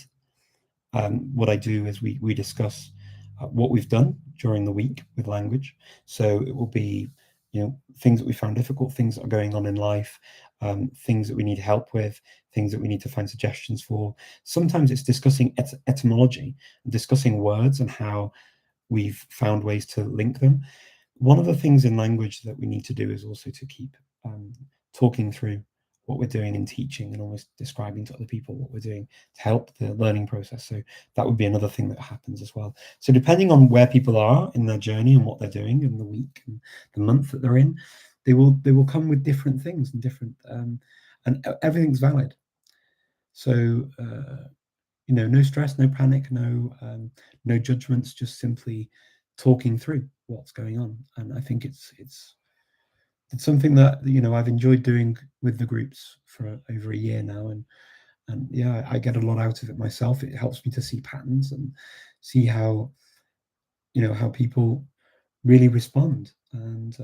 [SPEAKER 1] what I do is we discuss what we've done during the week with language. So it will be, things that we found difficult, things that are going on in life, things that we need help with, things that we need to find suggestions for. Sometimes it's discussing etymology, discussing words and how we've found ways to link them. One of the things in language that we need to do is also to keep talking through what we're doing in teaching and almost describing to other people what we're doing to help the learning process. So that would be another thing that happens as well. So depending on where people are in their journey and what they're doing in the week and the month that they're in, they will come with different things and different and everything's valid. So no stress, no panic, no judgments, just simply talking through what's going on. And I think it's something that I've enjoyed doing with the groups for over a year now, and yeah, I get a lot out of it myself. It helps me to see patterns and see how how people really respond. And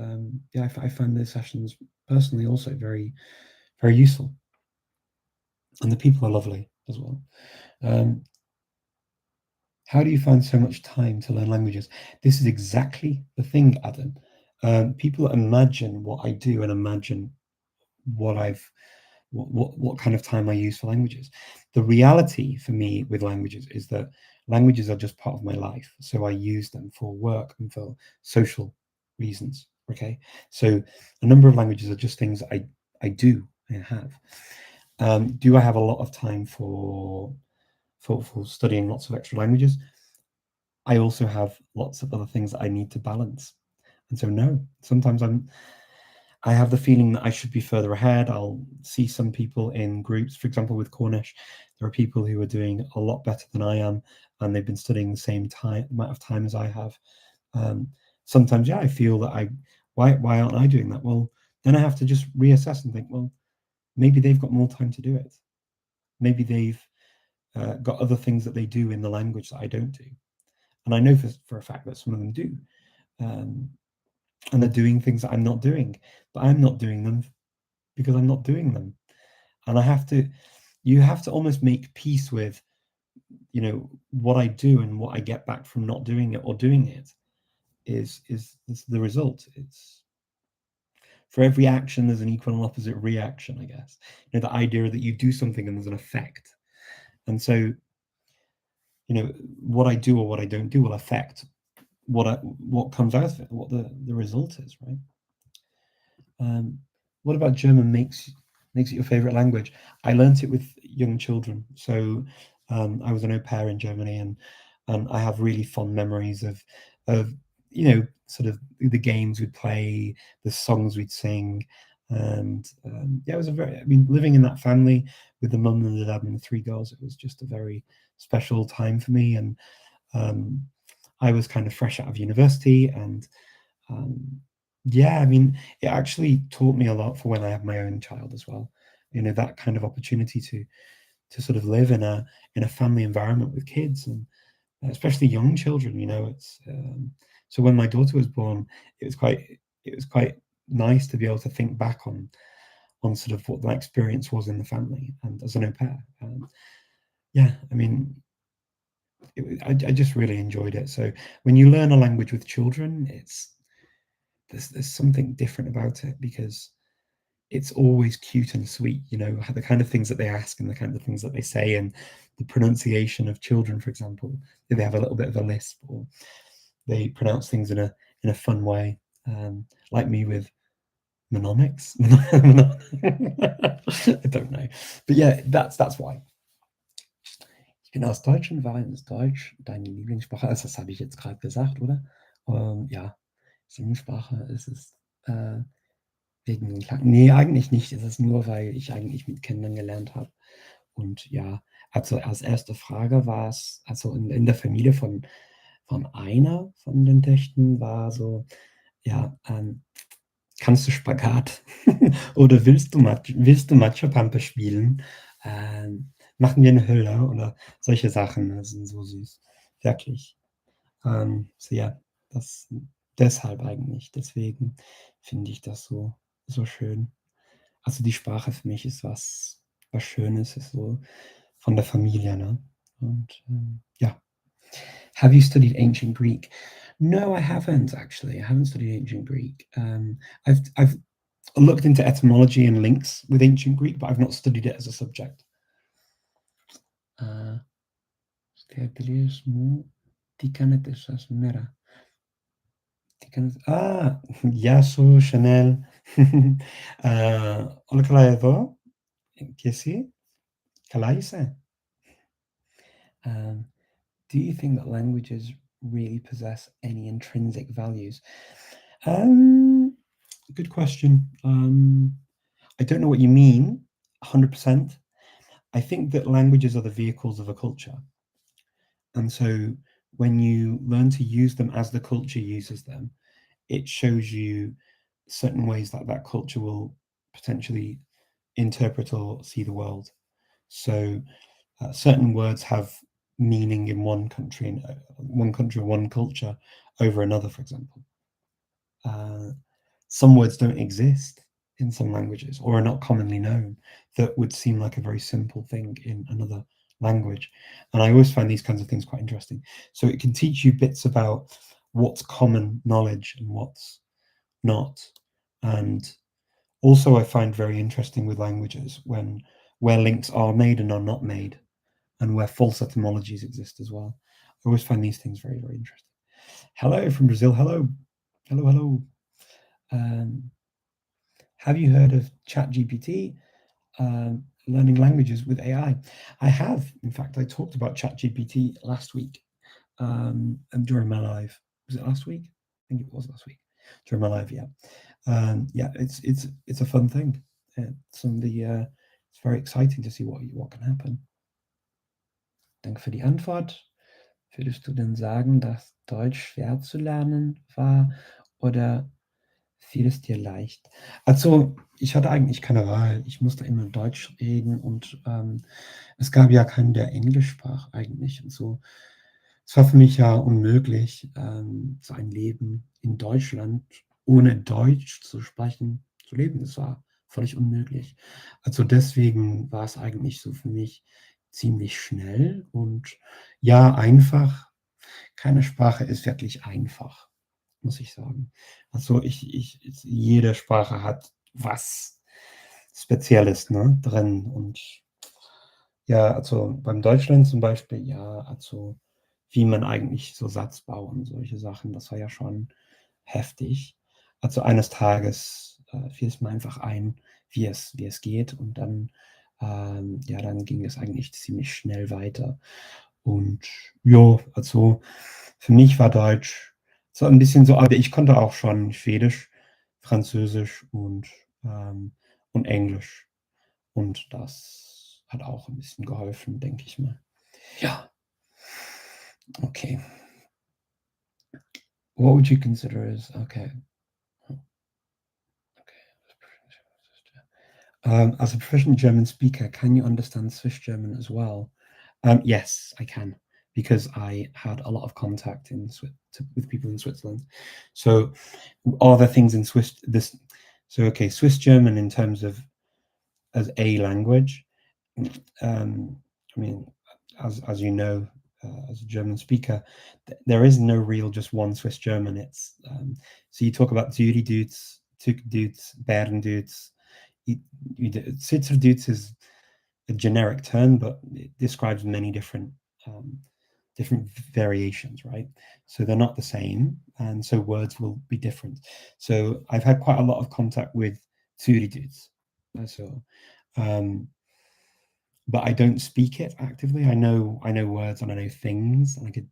[SPEAKER 1] yeah, I find those sessions personally also very useful, and the people are lovely as well. How do you find so much time to learn languages? This is exactly the thing, Adam. People imagine what I do and imagine what what kind of time I use for languages. The reality for me with languages is that languages are just part of my life. So I use them for work and for social reasons. Okay. So a number of languages are just things I do and have. Do I have a lot of time for studying lots of extra languages? I also have lots of other things that I need to balance. And so no, sometimes I have the feeling that I should be further ahead. I'll see some people in groups, for example, with Cornish, there are people who are doing a lot better than I am, and they've been studying the same amount of time as I have. Sometimes, yeah, I feel that why aren't I doing that? Well, then I have to just reassess and think, well, maybe they've got more time to do it. Maybe they've got other things that they do in the language that I don't do. And I know for a fact that some of them do. And they're doing things that I'm not doing, but I'm not doing them because I'm not doing them. And you have to almost make peace with, what I do and what I get back from not doing it or doing it. is the result. It's for every action there's an equal and opposite reaction, I guess. You know, the idea that you do something and there's an effect. And so, you know, what I do or what I don't do will affect what comes out of it, what the result is, right? What about German makes it your favorite language? I learnt it with young children. So I was an au pair in Germany, and I have really fond memories of you know, sort of the games we'd play, the songs we'd sing, and yeah, it was a very. I mean, living in that family with the mum and the dad and the three girls, it was just a very special time for me. And um, I was kind of fresh out of university, and yeah, I mean, it actually taught me a lot for when I have my own child as well. You know, that kind of opportunity to sort of live in a family environment with kids, and especially young children. You know, it's so when my daughter was born, it was quite nice to be able to think back on sort of what my experience was in the family and as an au pair. Yeah, I mean, I just really enjoyed it. So when you learn a language with children, there's something different about it because it's always cute and sweet, you know, the kind of things that they ask and the kind of things that they say, and the pronunciation of children, for example, if they have a little bit of a lisp or they pronounce things in a fun way, like me with mnemonics. I don't know, but yeah, that's why. Ich bin aus Deutschland, war ins Deutsch deine Lieblingssprache ist, das habe ich jetzt gerade gesagt, oder? Ja, Singsprache ist es, wegen den Klang. Ne, eigentlich nicht. Es ist nur, weil ich eigentlich mit Kindern gelernt habe. Und ja, also als erste Frage war es, also in der Familie von einer von den Töchtern war so, ja, kannst du Spagat? Oder willst du Matschepampe spielen? Machen wir eine Hülle oder solche Sachen, das sind so süß. Wirklich. So ja, das deshalb eigentlich. Deswegen finde ich das so schön. Also die Sprache für mich ist was Schönes, ist so von der Familie, ne? Und ja. Have you studied ancient Greek? No, I haven't actually. I haven't studied ancient Greek. I've looked into etymology and links with ancient Greek, but I've not studied it as a subject. Yasu Chanel. Olakalaevo, Kisi, Kalaise. Do you think that languages really possess any intrinsic values? Good question. I don't know what you mean 100%. I think that languages are the vehicles of a culture. And so when you learn to use them as the culture uses them, it shows you certain ways that that culture will potentially interpret or see the world. So certain words have meaning in one country and one culture over another, for example. Some words don't exist in some languages or are not commonly known that would seem like a very simple thing in another language. And I always find these kinds of things quite interesting. So it can teach you bits about what's common knowledge and what's not. And also I find very interesting with languages where links are made and are not made, and where false etymologies exist as well. I always find these things very, very interesting. Hello from Brazil. Hello. Hello, hello. Have you heard of ChatGPT? Learning languages with AI. I have. In fact, I talked about ChatGPT last week and during my live. Was it last week? I think it was last week during my live. Yeah, yeah. It's a fun thing. It's very exciting to see what can happen. Danke für die Antwort. Würdest du denn sagen, dass Deutsch schwer zu lernen war oder fiel es dir leicht? Also, ich hatte eigentlich keine Wahl. Ich musste immer Deutsch reden und es gab ja keinen, der Englisch sprach eigentlich. Und so, es war für mich ja unmöglich, so ein Leben in Deutschland ohne Deutsch zu sprechen, zu leben. Das war völlig unmöglich. Also deswegen war es eigentlich so für mich ziemlich schnell und ja, einfach. Keine Sprache ist wirklich einfach. muss ich sagen. Also jede Sprache hat was Spezielles, ne, drin. Und ja, also beim Deutschland zum Beispiel, ja, also wie man eigentlich so Satzbau und solche Sachen, das war ja schon heftig. Also eines Tages fiel es mir einfach ein, wie es geht. Und dann, ja, dann ging es eigentlich ziemlich schnell weiter. Und ja, also für mich war Deutsch so ein bisschen so, aber ich konnte auch schon Schwedisch, Französisch und Englisch. Und das hat auch ein bisschen geholfen, denke ich mal. Ja, okay. What would you consider as okay? As a proficient German speaker, can you understand Swiss German as well? Yes, I can, because I had a lot of contact with people in Switzerland. So, are there things in Swiss this? So, okay, Swiss German in terms of as a language. I mean, as you know, as a German speaker, there is no real just one Swiss German. It's so you talk about Zürich Dudes, Zug Dudes, Bern Dudes. Switzer Dudes is a generic term, but it describes many different variations, right? So they're not the same, and so words will be different. So I've had quite a lot of contact with Zürich Dudes. So but I don't speak it actively. I know words and I know things, and I could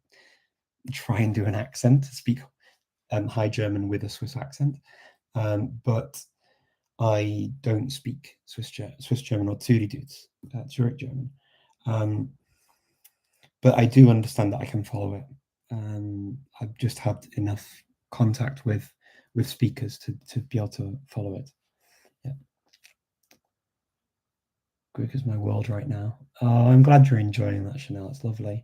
[SPEAKER 1] try and do an accent to speak High German with a Swiss accent, but I don't speak Swiss German or Zurich German. But I do understand that I can follow it. I've just had enough contact with speakers to be able to follow it. Yeah. Greek is my world right now. Oh, I'm glad you're enjoying that, Chanel. It's lovely.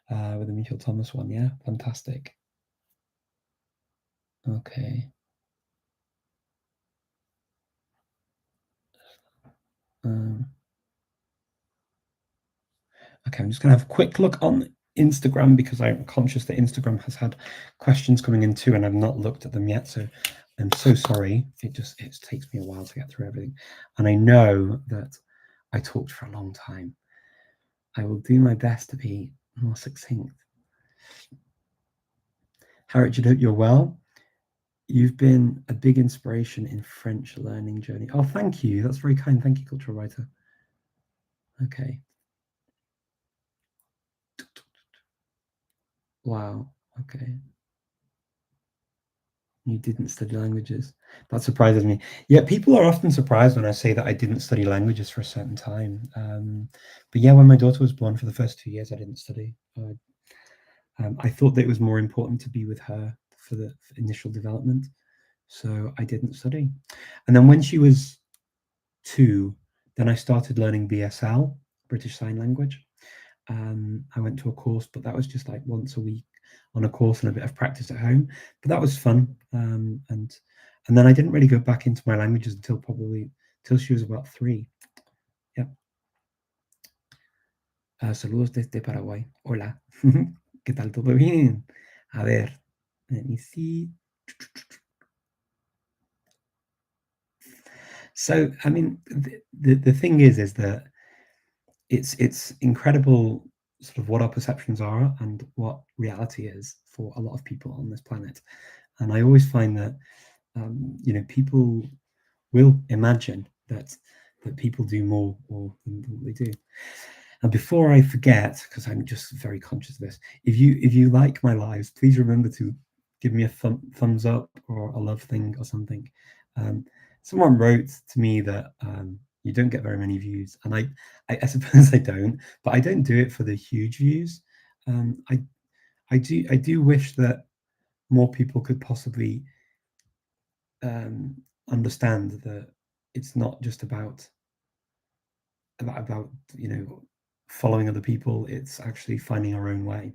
[SPEAKER 1] With the Michael Thomas one, yeah, fantastic. Okay. Okay, I'm just going to have a quick look on Instagram because I'm conscious that Instagram has had questions coming in too, and I've not looked at them yet. So I'm so sorry. It takes me a while to get through everything, and I know that I talked for a long time. I will do my best to be more succinct. Harriet, hope you're well. You've been a big inspiration in French learning journey. Oh, thank you. That's very kind. Thank you, cultural writer. Okay. Wow. Okay. You didn't study languages. That surprises me. Yeah, people are often surprised when I say that I didn't study languages for a certain time. But yeah, when my daughter was born, for the first 2 years, I didn't study. I thought that it was more important to be with her for the initial development, so I didn't study. And then when she was 2, then I started learning BSL, British Sign Language. I went to a course, but that was just like once a week on a course and a bit of practice at home. But that was fun. And then I didn't really go back into my languages until she was about 3. Yeah. Saludos desde Paraguay. Hola. ¿Qué tal? ¿Todo bien? A ver. Let me see. So, I mean, the thing is that it's incredible sort of what our perceptions are and what reality is for a lot of people on this planet. And I always find that people will imagine that people do more than they do. And before I forget, because I'm just very conscious of this, if you like my lives, please remember to give me a thumbs up or a love thing or something. Someone wrote to me that you don't get very many views, and I suppose I don't, but I don't do it for the huge views. I do wish that more people could possibly understand that it's not just about following other people. It's actually finding our own way,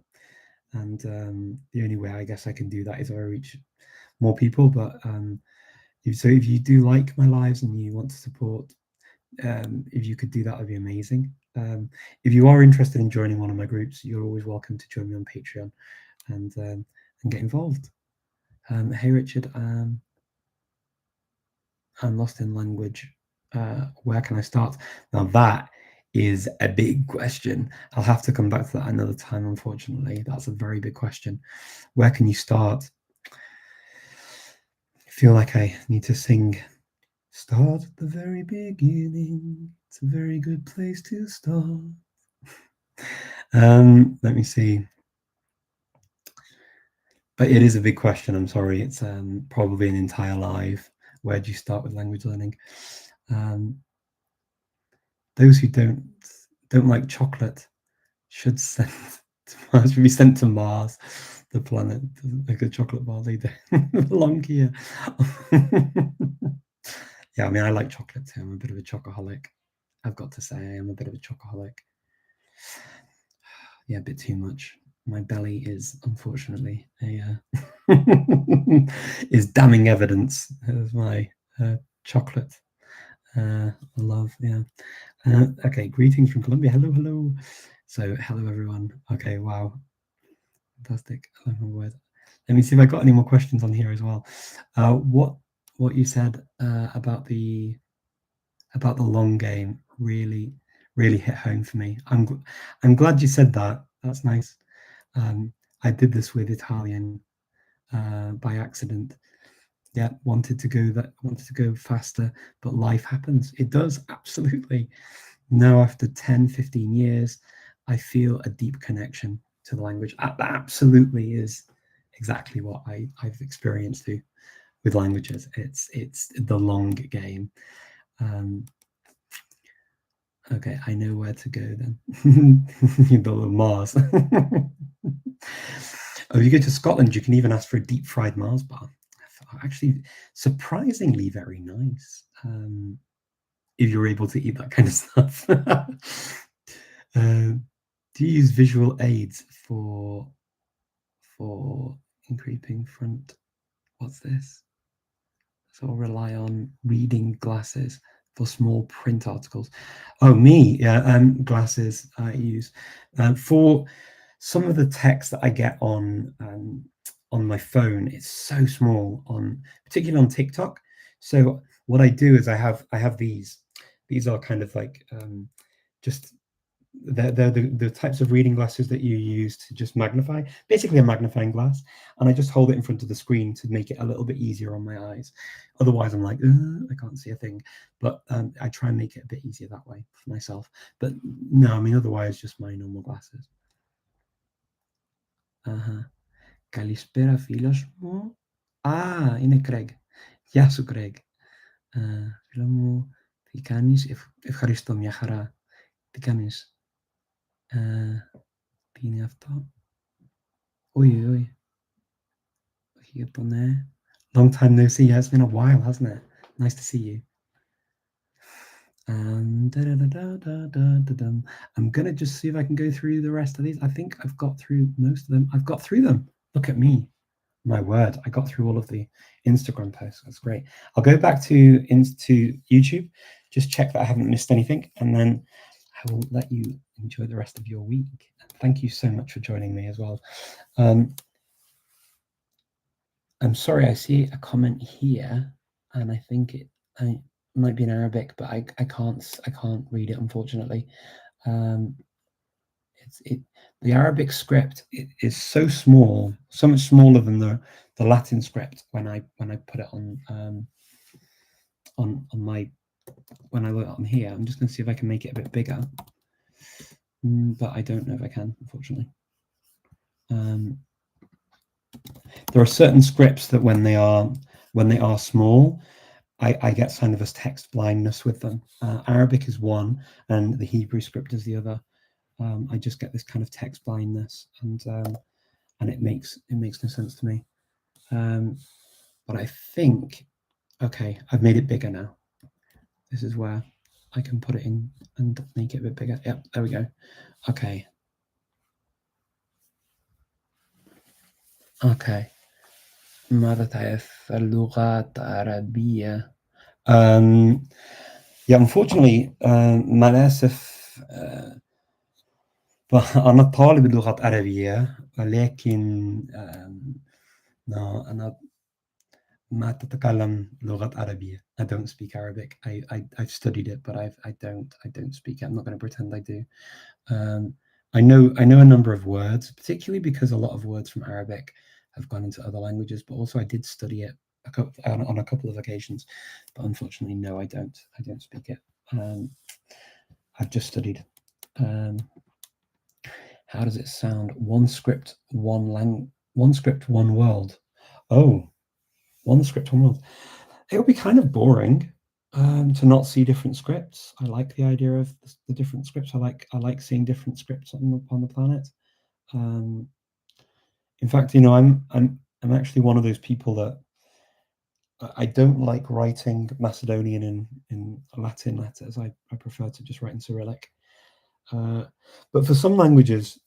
[SPEAKER 1] and the only way I guess I can do that is if I reach more people. But if you do like my lives and you want to support, if you could do that, would be amazing. If you are interested in joining one of my groups, you're always welcome to join me on Patreon and get involved. Hey Richard, I'm lost in language. Where can I start? Now that is a big question. I'll have to come back to that another time, unfortunately. That's a very big question. Where can you start? I feel like I need to sing. Start at the very beginning. It's a very good place to start. Let me see. But it is a big question. I'm sorry. It's probably an entire live. Where do you start with language learning? Those who don't like chocolate should be sent to Mars, the planet, like a chocolate bar. They don't belong here. Yeah, I mean, I like chocolate too. I'm a bit of a chocoholic. I've got to say, I am a bit of a chocoholic. Yeah, a bit too much. My belly is unfortunately is damning evidence of my chocolate love. Yeah. Okay, greetings from Colombia. Hello, hello. So, hello everyone. Okay, wow, fantastic. I love my word. Let me see if I got any more questions on here as well. What you said about the long game really hit home for me. I'm glad you said that. That's nice. I did this with Italian by accident. Yeah, wanted to go faster, but life happens. It does, absolutely. Now, after 10, 15 years, I feel a deep connection to the language. That absolutely is exactly what I've experienced with languages. It's the long game. Okay, I know where to go then. You build a Mars. Oh, if you go to Scotland, you can even ask for a deep fried Mars bar. Actually, surprisingly very nice. If you're able to eat that kind of stuff. Do you use visual aids for increasing front? What's this? So rely on reading glasses for small print articles. Oh, me, yeah, glasses I use for some of the text that I get on my phone. It's so small, particularly on TikTok. So what I do is I have these. These are kind of like just they're the types of reading glasses that you use to just magnify, basically a magnifying glass, and I just hold it in front of the screen to make it a little bit easier on my eyes. Otherwise, I'm like, I can't see a thing. But I try and make it a bit easier that way for myself. But no, I mean, otherwise, just my normal glasses. Kalispera φίλος μου. Είναι Craig. Γεια σου, Craig. Φίλο μου, τι κάνεις? Ευχαριστώ, μια χαρά. Τι κάνεις? Τι είναι αυτό? Oi. Long time no see. Yeah, it's been a while, hasn't it? Nice to see you. I'm gonna just see if I can go through the rest of these. I think I've got through most of them. I've got through them. Look at me. My word, I got through all of the Instagram posts. That's great. I'll go back to YouTube, just check that I haven't missed anything, and then I will let you enjoy the rest of your week. Thank you so much for joining me as well. I'm sorry, I see a comment here, and I think it might be in Arabic, but I can't read it, unfortunately. The Arabic script is so small, so much smaller than the Latin script when I put it on my when I look on here. I'm just going to see if I can make it a bit bigger, but I don't know if I can, unfortunately. There are certain scripts that when they are small, I get kind of a text blindness with them. Arabic is one, and the Hebrew script is the other. I just get this kind of text blindness, and it makes no sense to me. But I think, okay, I've made it bigger now. This is where I can put it in and make it a bit bigger. Yep, there we go. Okay. ماذا تعرف اللغات العربية؟ Yeah, unfortunately, مع الأسف أنا طالب لغات عربية، ولكن no, ما تتكلم لغة عربية. I don't speak Arabic. I've studied it, but I don't speak it. I'm not going to pretend I do. I know a number of words, particularly because a lot of words from Arabic have gone into other languages, but also I did study it on a couple of occasions, but unfortunately, no, I don't speak it. I've just studied. How does it sound? One script, one script, one world. Oh, one script, one world. It would be kind of boring to not see different scripts. I like the idea of the different scripts. I like seeing different scripts on the planet. In fact, I'm actually one of those people that I don't like writing Macedonian in Latin letters. I prefer to just write in Cyrillic. But for some languages,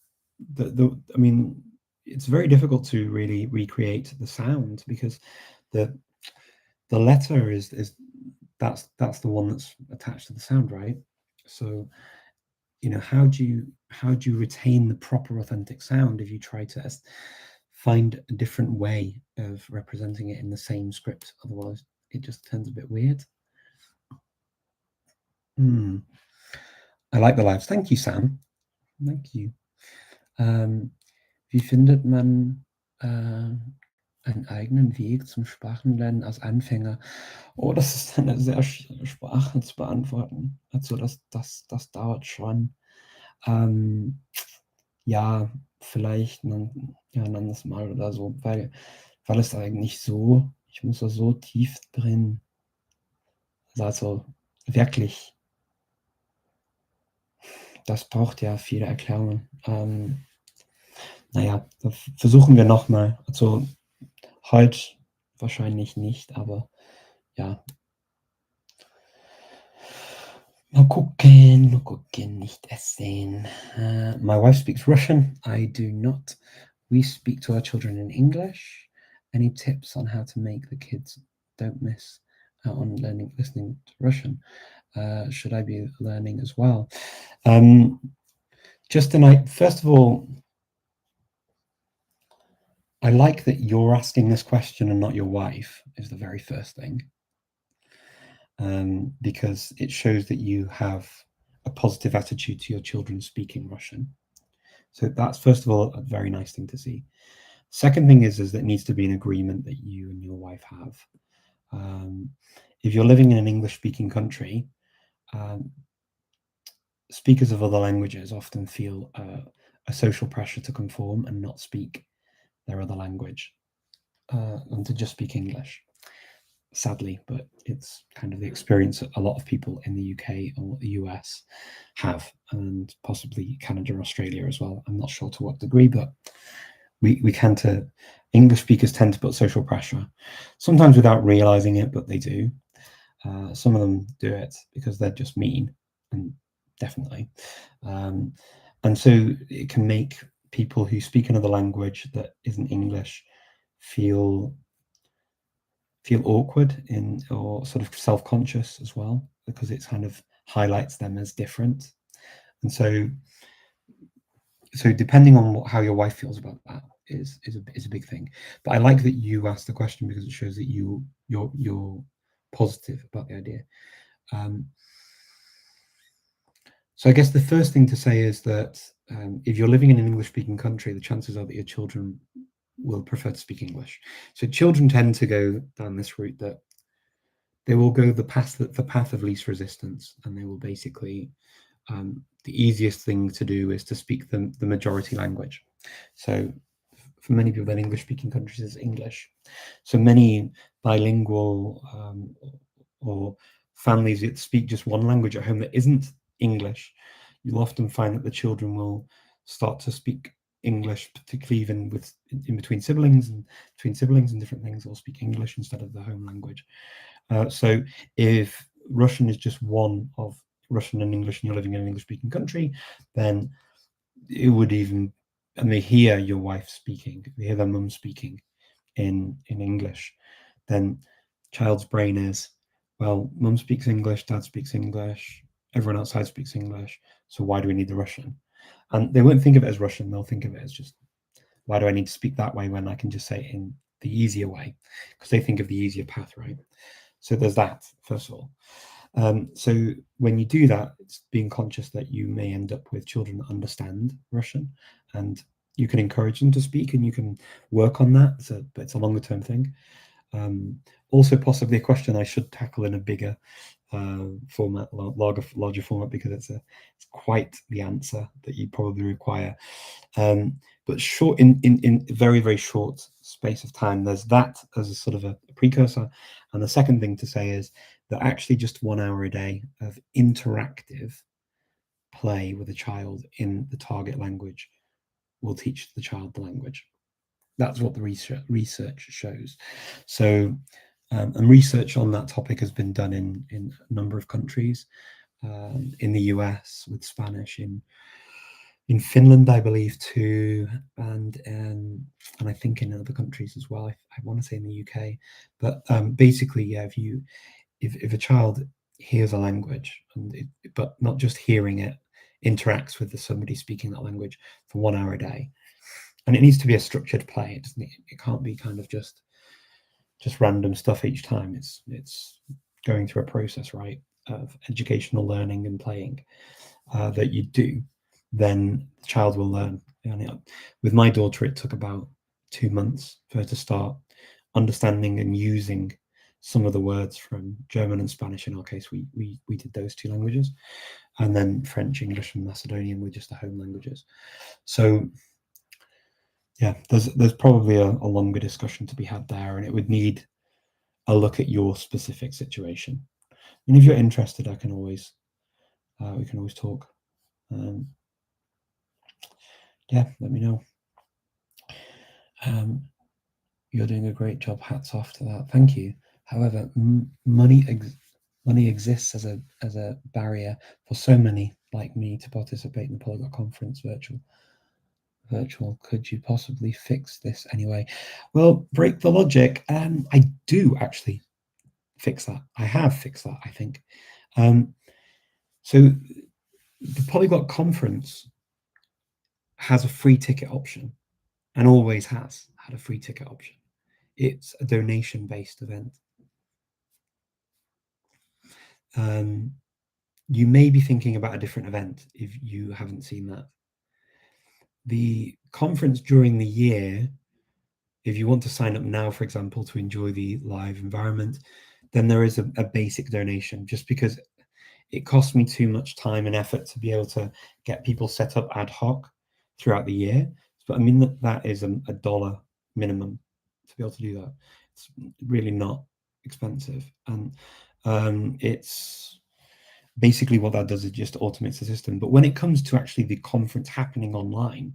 [SPEAKER 1] I mean, it's very difficult to really recreate the sound because the letter is that's the one that's attached to the sound, right? So how do you retain the proper authentic sound if you try to find a different way of representing it in the same script? Otherwise it just turns a bit weird. I like the lives. Thank you, Sam. Thank you. Wie findet man einen eigenen Weg zum Sprachenlernen als Anfänger? Oh, das ist eine sehr schwere Sprache zu beantworten. Also das dauert schon. Ja, vielleicht ein anderes Mal oder so, weil es eigentlich so, ich muss da so tief drin, also wirklich, das braucht ja viele Erklärungen. Naja, versuchen wir nochmal. Also heute wahrscheinlich nicht, aber ja. Mal gucken, nicht essen. My wife speaks Russian. I do not. We speak to our children in English. Any tips on how to make the kids don't miss out on listening to Russian? Should I be learning as well? Justin, first of all, I like that you're asking this question and not your wife, is the very first thing. Because it shows that you have a positive attitude to your children speaking Russian. So that's, first of all, a very nice thing to see. Second thing is that it needs to be an agreement that you and your wife have. If you're living in an English-speaking country, speakers of other languages often feel a social pressure to conform and not speak their other language and to just speak English. Sadly, but it's kind of the experience that a lot of people in the UK or the US have, and possibly Canada or Australia as well. I'm not sure to what degree, but English speakers tend to put social pressure, sometimes without realizing it, but they do. Some of them do it because they're just mean, and definitely. And so it can make people who speak another language that isn't English feel awkward or sort of self-conscious as well, because it kind of highlights them as different. And so depending on how your wife feels about that is a big thing. But I like that you asked the question because it shows that you're positive about the idea. So I guess the first thing to say is that if you're living in an English-speaking country, the chances are that your children will prefer to speak English. So children tend to go down this route that they will go the path of least resistance, and they will basically the easiest thing to do is to speak the majority language. So for many people in English-speaking countries is English. So many bilingual or families that speak just one language at home that isn't English, you'll often find that the children will start to speak English, particularly even in between siblings and different things, they'll speak English instead of the home language. So if Russian is just one of Russian and English and you're living in an English-speaking country, then it would even, and they hear your wife speaking, they hear their mum speaking in English, then child's brain is, well, mum speaks English, dad speaks English, everyone outside speaks English, so why do we need the Russian? And they won't think of it as Russian, they'll think of it as just, why do I need to speak that way when I can just say it in the easier way, because they think of the easier path, right? So there's that, first of all. So when you do that, it's being conscious that you may end up with children that understand Russian, and you can encourage them to speak, and you can work on that. But it's a longer term thing. Also, possibly a question I should tackle in a bigger format, larger format, because it's quite the answer that you probably require. But short, in very, very short space of time, there's that as a sort of a precursor. And the second thing to say is that actually just 1 hour a day of interactive play with a child in the target language will teach the child the language. That's what the research shows. So, and research on that topic has been done in a number of countries, in the US with Spanish, in Finland, I believe, too, and I think in other countries as well. I want to say in the UK, but basically, yeah, if a child hears a language, but not just hearing it, interacts with somebody speaking that language for 1 hour a day, and it needs to be a structured play. It can't be kind of just random stuff each time. It's going through a process, right, of educational learning and playing that you do. Then the child will learn. And with my daughter, it took about 2 months for her to start understanding and using some of the words from German and Spanish. In our case, we did those 2 languages, and then French, English, and Macedonian were just the home languages. So yeah, there's probably a longer discussion to be had there, and it would need a look at your specific situation. And if you're interested, I can always we can always talk. Yeah, let me know. You're doing a great job. Hats off to that. Thank you. However, money exists as a barrier for so many like me to participate in the Polyglot Conference virtual. Could you possibly fix this anyway? Well, break the logic. I do actually fix that. I have fixed that, I think. So the Polyglot Conference has a free ticket option, and always has had a free ticket option. It's a donation-based event. You may be thinking about a different event if you haven't seen that. The conference during the year, if you want to sign up now, for example, to enjoy the live environment, then there is a basic donation, just because it costs me too much time and effort to be able to get people set up ad hoc throughout the year. But I mean, that is a $1 minimum to be able to do that. It's really not expensive. And it's basically what that does is just automates the system. But when it comes to actually the conference happening online,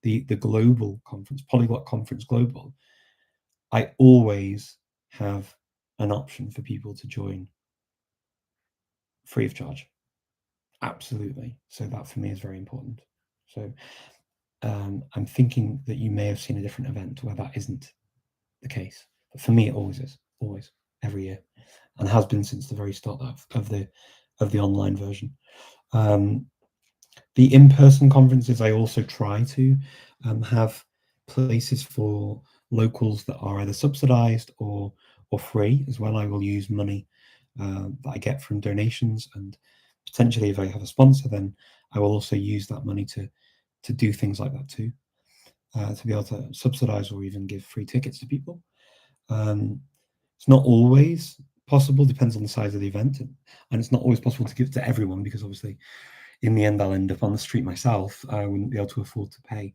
[SPEAKER 1] the global conference, Polyglot Conference Global, I always have an option for people to join free of charge. Absolutely. So that for me is very important. So I'm thinking that you may have seen a different event where that isn't the case. But for me, it always is, always, every year, and has been since the very start of the online version. The in-person conferences, I also try to have places for locals that are either subsidized or free as well. I will use money that I get from donations, and potentially if I have a sponsor, then I will also use that money to do things like that too, to be able to subsidize or even give free tickets to people. It's not always possible, depends on the size of the event, and it's not always possible to give to everyone, because obviously in the end I'll end up on the street myself. I wouldn't be able to afford to pay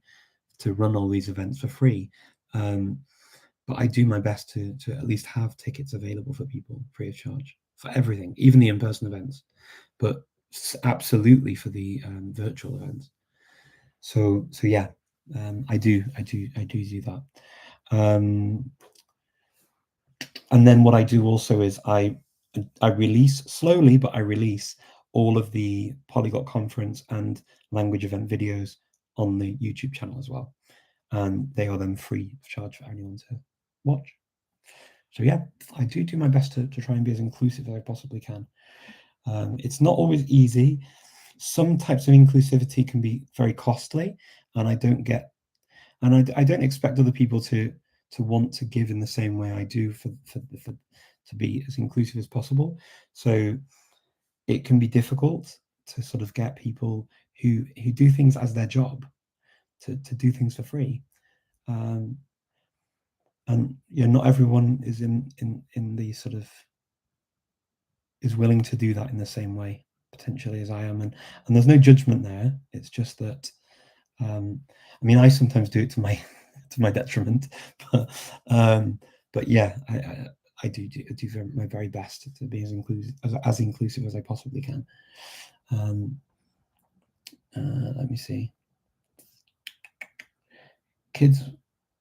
[SPEAKER 1] to run all these events for free. But I do my best to at least have tickets available for people free of charge for everything, even the in-person events, but absolutely for the virtual events. So yeah, I do that. And then what I do also is I release slowly, but I release all of the Polyglot Conference and language event videos on the YouTube channel as well, and they are then free of charge for anyone to watch. So yeah, I do my best to try and be as inclusive as I possibly can. It's not always easy. Some types of inclusivity can be very costly, and I don't expect other people to to want to give in the same way I do for to be as inclusive as possible. So it can be difficult to sort of get people who do things as their job to do things for free. And not everyone is in the sort of is willing to do that in the same way potentially as I am, and there's no judgment there. It's just that I mean, I sometimes do it to my detriment, but yeah, I do my very best to be as inclusive as I possibly can. Let me see. Kids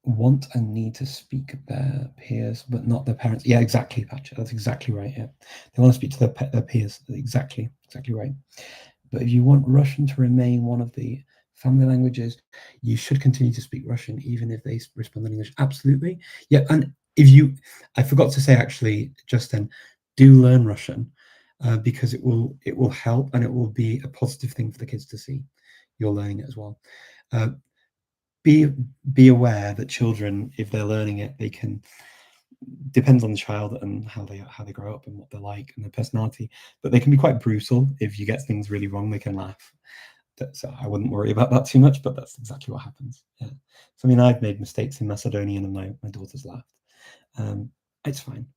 [SPEAKER 1] want and need to speak their peers, but not their parents. Yeah, exactly, Patrick. That's exactly right. Yeah, they want to speak to their peers. Exactly right. But if you want Russian to remain one of the family languages, you should continue to speak Russian, even if they respond in English. Absolutely. Yeah, and I forgot to say actually just then, do learn Russian because it will help, and it will be a positive thing for the kids to see. You're learning it as well. Be aware that children, if they're learning it, they can depends on the child and how they grow up and what they're like and their personality, but they can be quite brutal. If you get things really wrong, they can laugh. So I wouldn't worry about that too much, but that's exactly what happens. Yeah. So I mean, I've made mistakes in Macedonian and my daughter's laughed. It's fine.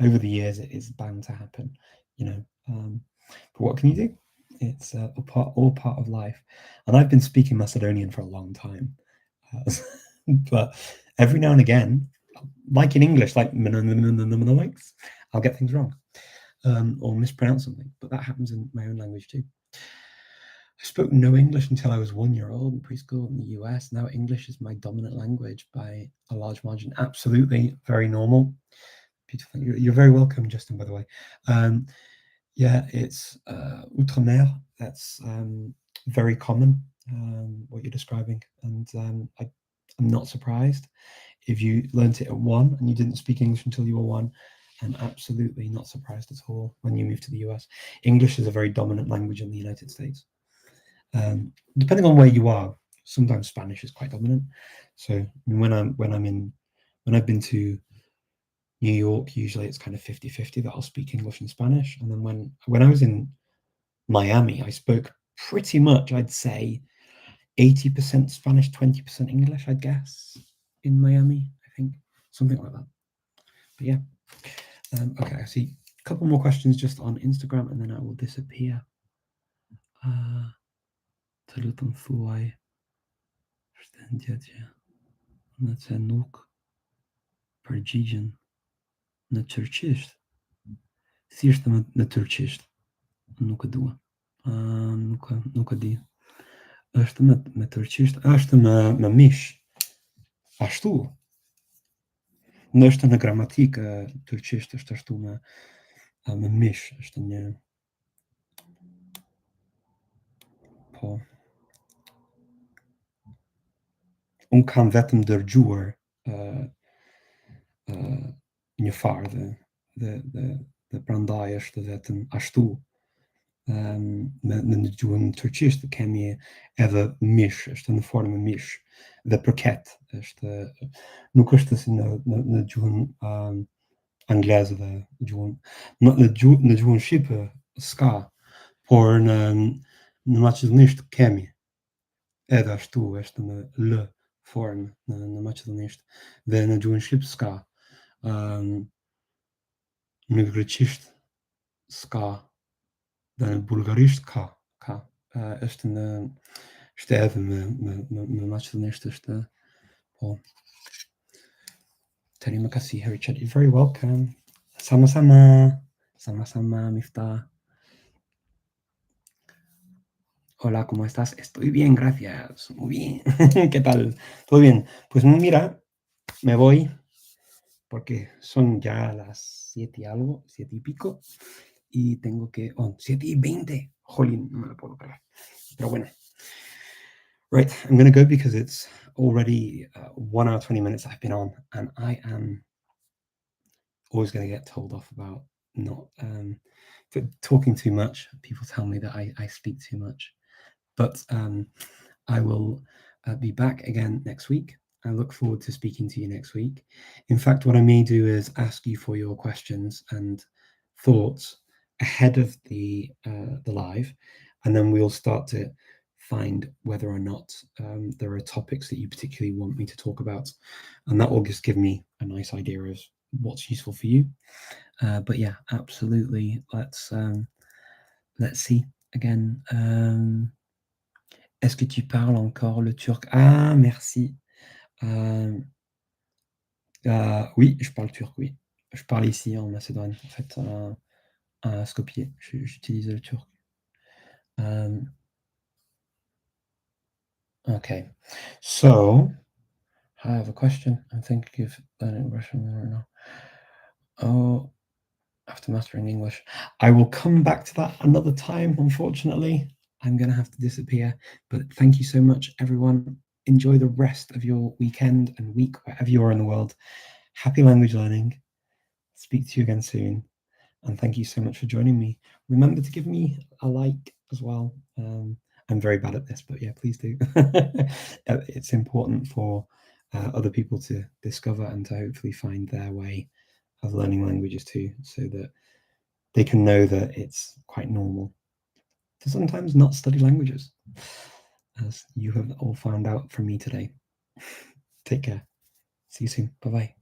[SPEAKER 1] Over the years, it is bound to happen, but what can you do? It's all part of life. And I've been speaking Macedonian for a long time, but every now and again, like in English, like I'll get things wrong or mispronounce something, but that happens in my own language too. I spoke no English until I was 1 year old in preschool in the US. Now English is my dominant language by a large margin. Absolutely, very normal. Beautiful. You're very welcome, Justin, by the way. Yeah, it's outre-mer. That's very common, what you're describing. And I'm not surprised. If you learnt it at 1 and you didn't speak English until you were 1, I'm absolutely not surprised at all when you move to the US. English is a very dominant language in the United States. Depending on where you are, sometimes Spanish is quite dominant. So when I've been to New York, usually it's kind of 50-50 that I'll speak English and Spanish. And then when I was in Miami, I spoke pretty much, I'd say, 80% Spanish, 20% English, I guess, in Miami, I think. Something like that. But yeah. Okay, I see a couple more questions just on Instagram, and then I will disappear. Salutam thuaj. Verständietje. Na це nuk përgjigjen në turqisht. Thjesht në turqisht. Nuk e dua. Nuk e di. Është me turqisht, është me mish. Ashtu. Nështë në gramatikë turqisht është ashtu me mish, është një po. Unë kam vetëm dërgjuar një farë dhe prandaj është vetëm ashtu. Në gjuhën turqisht kemi edhe mish, është në formë mish, dhe përket është nuk është si në gjuhën angleze dhe në gjuhën shqipe s'ka, por në maqedonisht kemi edhe ashtu, është në l formë në maqedonisht, dhe në gjuhën shqip s'ka. Në greqisht s'ka, dhe në bulgarisht ka. Është edhe me maqedonisht është po. Terima kasih, Richard. You're very welcome. Sama-sama. Sama-sama, Miftah. Hola, ¿cómo estás? Estoy bien, gracias. Muy bien. ¿Qué tal? ¿Todo bien? Pues mira, me voy porque son ya las 7 y algo, 7 y pico, y tengo que... 7:20. Jolín, no me lo puedo creer. Pero bueno. Right, I'm going to go because it's already 1 hour, 20 minutes I've been on, and I am always going to get told off about not talking too much. People tell me that I speak too much. But I will be back again next week, I look forward to speaking to you next week. In fact, what I may do is ask you for your questions and thoughts ahead of the live, and then we'll start to find whether or not there are topics that you particularly want me to talk about, and that will just give me a nice idea of what's useful for you. But yeah, absolutely. Let's see again. Est-ce que tu parles encore le turc? Ah, merci. Oui, je parle turc, oui. Je parle ici en Macédoine, en fait, à Skopje. J'utilise le turc. Okay, so I have a question. I'm thinking of learning Russian right now. Oh, after mastering English. I will come back to that another time, unfortunately. I'm going to have to disappear. But thank you so much, everyone. Enjoy the rest of your weekend and week, wherever you are in the world. Happy language learning. Speak to you again soon. And thank you so much for joining me. Remember to give me a like as well. I'm very bad at this, but yeah, please do. It's important for other people to discover and to hopefully find their way of learning languages too, so that they can know that it's quite normal to sometimes not study languages, as you have all found out from me today. Take care. See you soon. Bye-bye.